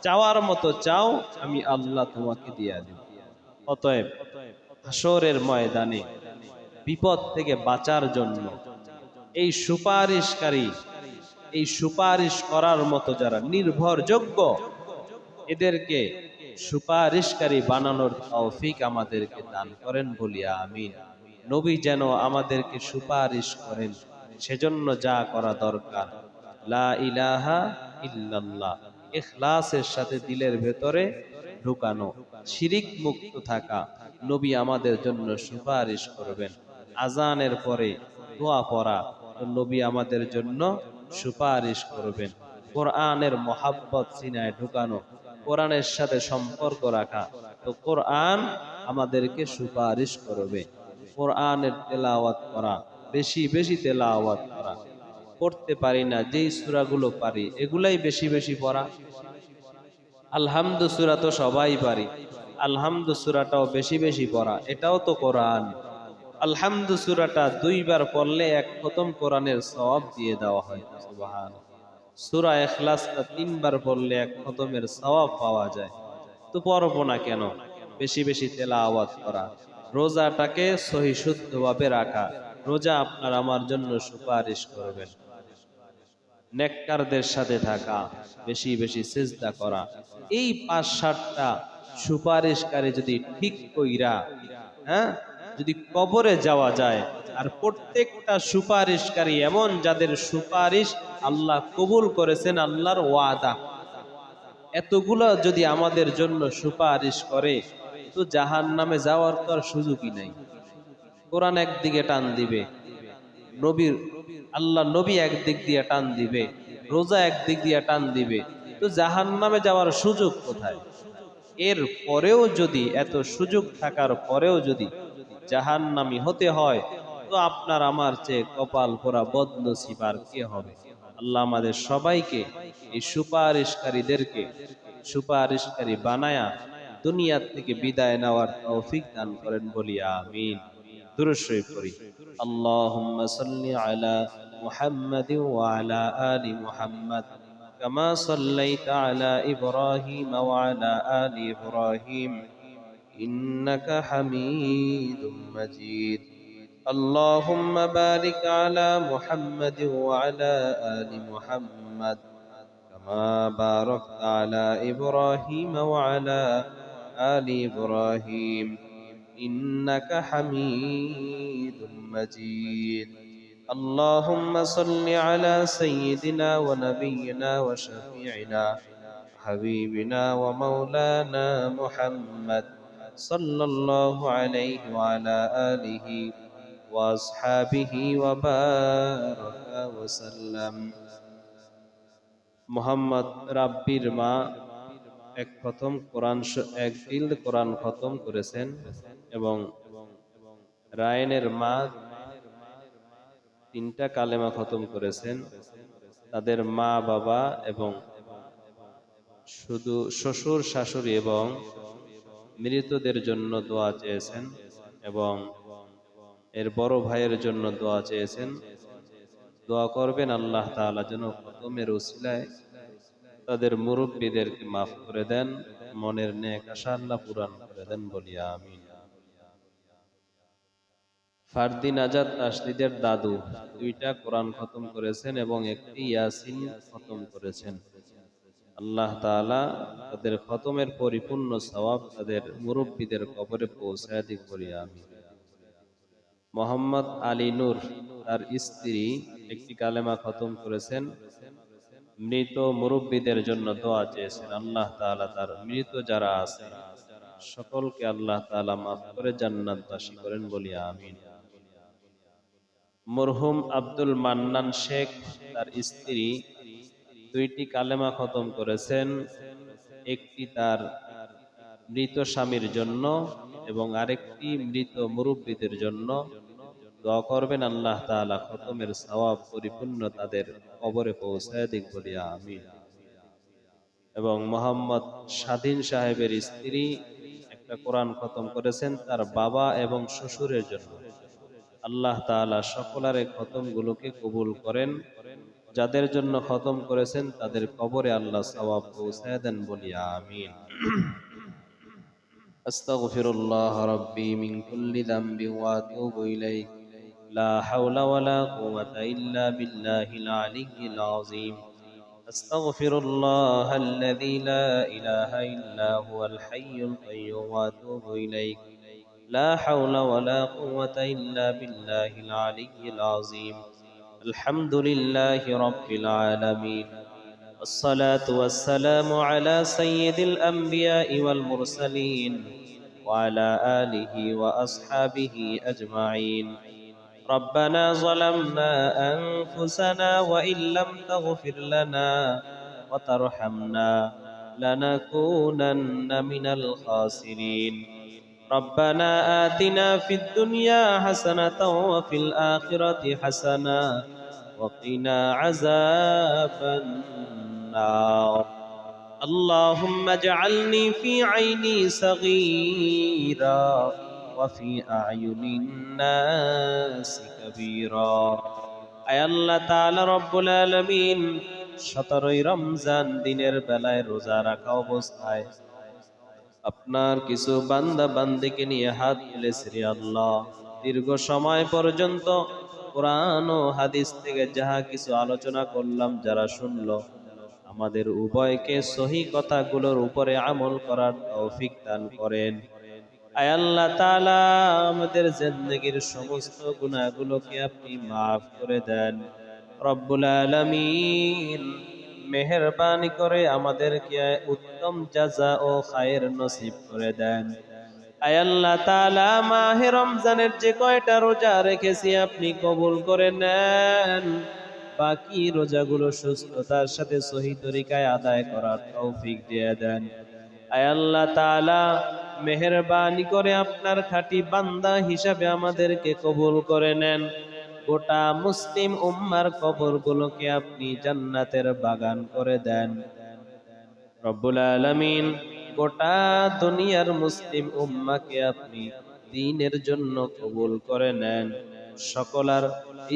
চাওয়ার মতো চাও, আমি আল্লাহ তোমাকে দিয়া দেব। অতএব হাসরের ময়দানে বিপদ থেকে বাঁচার জন্য এই সুপারিশকারী, এই সুপারিশ করার মতো যারা নির্ভরযোগ্য, এদেরকে সুপারিশকারী বানানোর তৌফিক আমাদেরকে দান করেন বলিয়া আমিন। নবী যেন আমাদেরকে সুপারিশ করেন, সেজন্য যা করা দরকার, লা ইলাহা ইল্লাল্লাহ, ইখলাসের সাথে দিলের ভেতরে ঢুকানো, শিরিক মুক্ত থাকা, নবী আমাদের জন্য সুপারিশ করবেন। আজানের পরে দোয়া পড়া, তো নবী আমাদের জন্য সুপারিশ করবেন। কোরআনের মহাব্বত সিনায় ঢুকানো, কোরআনের সাথে সম্পর্ক রাখা, তো কোরআন আমাদেরকে সুপারিশ করবে। কোরআনের তেলাওয়াত করা, বেশি বেশি তেলাওয়াত করা। পড়তে পারি না, যেই সূরাগুলো পারি এগুলাই বেশি বেশি পড়া। আলহামদু সূরা তো সবাই পারি, আলহামদু সূরাটাও বেশি বেশি পড়া, এটাও তো কোরআন। আলহামদু সূরাটা ২ বার পড়লে ১ খতম কোরআনের সওয়াব দিয়ে দেওয়া হয়। সুবহানাল্লাহ। সূরা ইখলাসটা ৩ বার পড়লে ১ খতমের সওয়াব পাওয়া যায়। তো পড়বো না কেন? বেশি বেশি তেলাওয়াত করা, রোজাটাকে সহি শুদ্ধভাবে রাখা, রোজা আপনার আমার জন্য সুপারিশ করবেন। নেককারদের সাথে থাকা, বেশি বেশি সিজদা করা, এই ৫-৭টা সুপারিশকারী যদি ঠিক কইরা, হ্যাঁ, যদি কবরে যাওয়া যায়, আর প্রত্যেকটা সুপারিশকারী এমন যাদের সুপারিশ আল্লাহ কবুল করেছেন, আল্লাহর ওয়াদা, এতগুলো যদি আমাদের জন্য সুপারিশ করে, তো জাহান্নামে যাওয়ার তো আর সুযোগই নাই। কোরআন একদিকে টান দিবে, নবীর, আল্লাহ নবী একদিক দিয়ে টান দিবে, রোজা একদিক দিয়ে টান দিবে, তো জাহান্নামে যাওয়ার সুযোগ কোথায়? এর পরেও যদি, এত সুযোগ থাকার পরেও যদি জাহান্নামী হতে হয়, তো আপনার আমার চেয়ে কপাল পোড়া বদনসিব আর কে হবে? আল্লাহ আমাদের সবাইকে, এই সুপারিশকারীদেরকে সুপারিশকারী বানায়া দুনিয়া থেকে বিদায় নেওয়ার তৌফিক দান করেন বলি আমিন। দুরূদ শরীফ পড়ি। আল্লাহুম্মা সাল্লি আলা মুহাম্মাদিন ওয়া আলা আলি মুহাম্মাদ কামা সাল্লাইতা আলা ইব্রাহিম ওয়া আলা আলি ইব্রাহিম ইন্নাকা হামিদুম মাজিদ। اللهم بارك على محمد وعلى آل محمد كما باركت على إبراهيم وعلى آل إبراهيم إنك حميد مجيد. اللهم صل على سيدنا ونبينا وشفيعنا حبيبنا ومولانا محمد صلى الله عليه وعلى آله وأصحابه وبارك وسلم. মোহাম্মদ রাব্বির মা এক খতম কোরআন, এক জিলদ কোরআন খতম করেছেন, এবং রায়নের মা 3টা কালেমা খতম করেছেন। তাদের মা বাবা এবং শুধু শ্বশুর শাশুড়ি এবং মৃতদের জন্য দোয়া চেয়েছেন, এবং এর বড় ভাইয়ের জন্য দোয়া চেয়েছেন। দোয়া করবেন আল্লাহ তাআলা যেন খতমের উসিলায় তাদের মুরব্বীদেরকে মাফ করে দেন, মনের নেক আশা আল্লাহ পূরণ করে দেন, বলি আমিন। ফারদিন আজাদ তাসদিদের দাদু দুইটা কোরআন খতম করেছেন এবং একটি ইয়াসিন খতম করেছেন। আল্লাহ তাআলা তাদের খতমের পরিপূর্ণ সওয়াব তাদের মুরব্বীদের কবরে পৌঁছায় দিক, বলি আমিন। মোহাম্মদ আলী নূর তার স্ত্রী একটি কালেমা খতম করেছেন। মৃত মুরব্বীদের জন্য দোয়া চেয়েছেন। আল্লাহ তাআলা তার মৃত যারা আছে সকলকে আল্লাহ তাআলা মাফ করে জান্নাতবাসী করেন, বলি আমিন। মরহুম আব্দুল মান্নান শেখ তার স্ত্রী দুইটি কালেমা খতম করেছেন। একটি তার মৃত স্বামীর জন্য এবং আরেকটি মৃত মুরব্বীদের জন্য। দোয়া করবেন আল্লাহ তাআলা খতমের সওয়াব পরিপূর্ণ তাদের কবরে পৌঁছায় দিক, বলি আমিন। এবং মোহাম্মদ স্বাধীন সাহেবের স্ত্রী একটা কোরআন খতম করেছেন তার বাবা এবং শ্বশুরের জন্য। আল্লাহ তাআলা সকলের খতমগুলোকে কবুল করেন। যাদের জন্য খতম করেছেন তাদের কবরে আল্লাহ সওয়াব পৌঁছায় দেন, বলি আমিন। আস্তাগফিরুল্লাহ রাব্বি মিন কুল্লি যামবি ওয়া আতুবু ইলাইহি লা হাওলা ওয়ালা কুওয়াতা ইল্লা বিল্লাহিল আলিয়্যিল আযীম। আস্তাগফিরুল্লাহাল্লাযী লা ইলাহা ইল্লা হুয়াল হাইয়ুল কাইয়্যুম ওয়া আতুবু ইলাইহি লা হাওলা ওয়ালা কুওয়াতা ইল্লা বিল্লাহিল আলিয়্যিল আযীম। আলহামদুলিল্লাহি রাব্বিল আলামিন। الصلاة والسلام على سيد الأنبياء والمرسلين وعلى آله وأصحابه أجمعين. ربنا ظلمنا أنفسنا وإن لم تغفر لنا وترحمنا لنكونن من الخاسرين. ربنا آتنا في الدنيا حسنة وفي الآخرة حسنة وقنا عذاب النار. اللهم اجعلني في عيني صغيرا وفي أعين الناس كبيرا. আয় আল্লাহ তাআলা রব্বুল আলামিন 17ই রমজান দিনের বেলায় রোজা রাখা অবস্থায় আপনার কিছু বান্দা বান্দিকে নিয়ে হাত তুলেছি রে আল্লাহ। দীর্ঘ সময় পর্যন্ত কোরআন ও হাদিস থেকে যাহা কিছু আলোচনা করলাম, যারা শুনলো আমাদের উভয়কে সহি কথাগুলোর উপরে আমল করার তৌফিক দান করেন। আয় আল্লাহ তাআলা আমাদের জিন্দেগীর সমস্ত গুনাহগুলোকে আপনি মাফ করে দেন রব্বুল আলামিন। মেহেরবানি করে আমাদেরকে উত্তম জাযা ও খায়ের নসিব করে দেন। আয় আল্লাহ তাআলা মাহে রমজানের যে কয়টা রোজা রেখেছি আপনি কবুল করে নেন। বাকি রোজাগুলো সুস্থতার সাথে সহি তরিকায় আদায় করার তৌফিক দিয়ে দেন। আয় আল্লাহ তাআলা মেহেরবানি করে আপনার খাঁটি বান্দা হিসাবে আমাদেরকে কবুল করে নেন। গোটা মুসলিম উম্মার কবরগুলোকে আপনি জান্নাতের বাগান করে দেন রব্বুল আলামিন। গোটা দুনিয়ার মুসলিম উম্মাকে আপনি দ্বীনের জন্য কবুল করে নেন। সকলের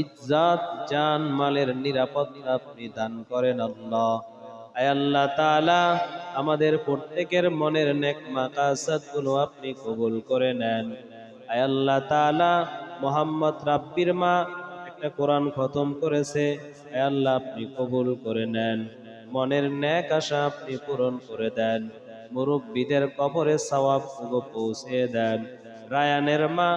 ইজ্জত জান মালের নিরাপত্তা আপনি দান করেন আল্লাহ। আয় আল্লাহ তাআলা আমাদের প্রত্যেকের মনের নেক মাকাসাদগুলো আপনি কবুল করে নেন। আয় আল্লাহ তাআলা মোহাম্মদ রাব্বির মা একটা কোরআন খতম করেছে, আয় আল্লাহ আপনি কবুল করে নেন। মনের নেক আশা আপনি পূরণ করে দেন। মুরব্বীদের কবরে সওয়াব পৌঁছে দেন। রায়ানের মা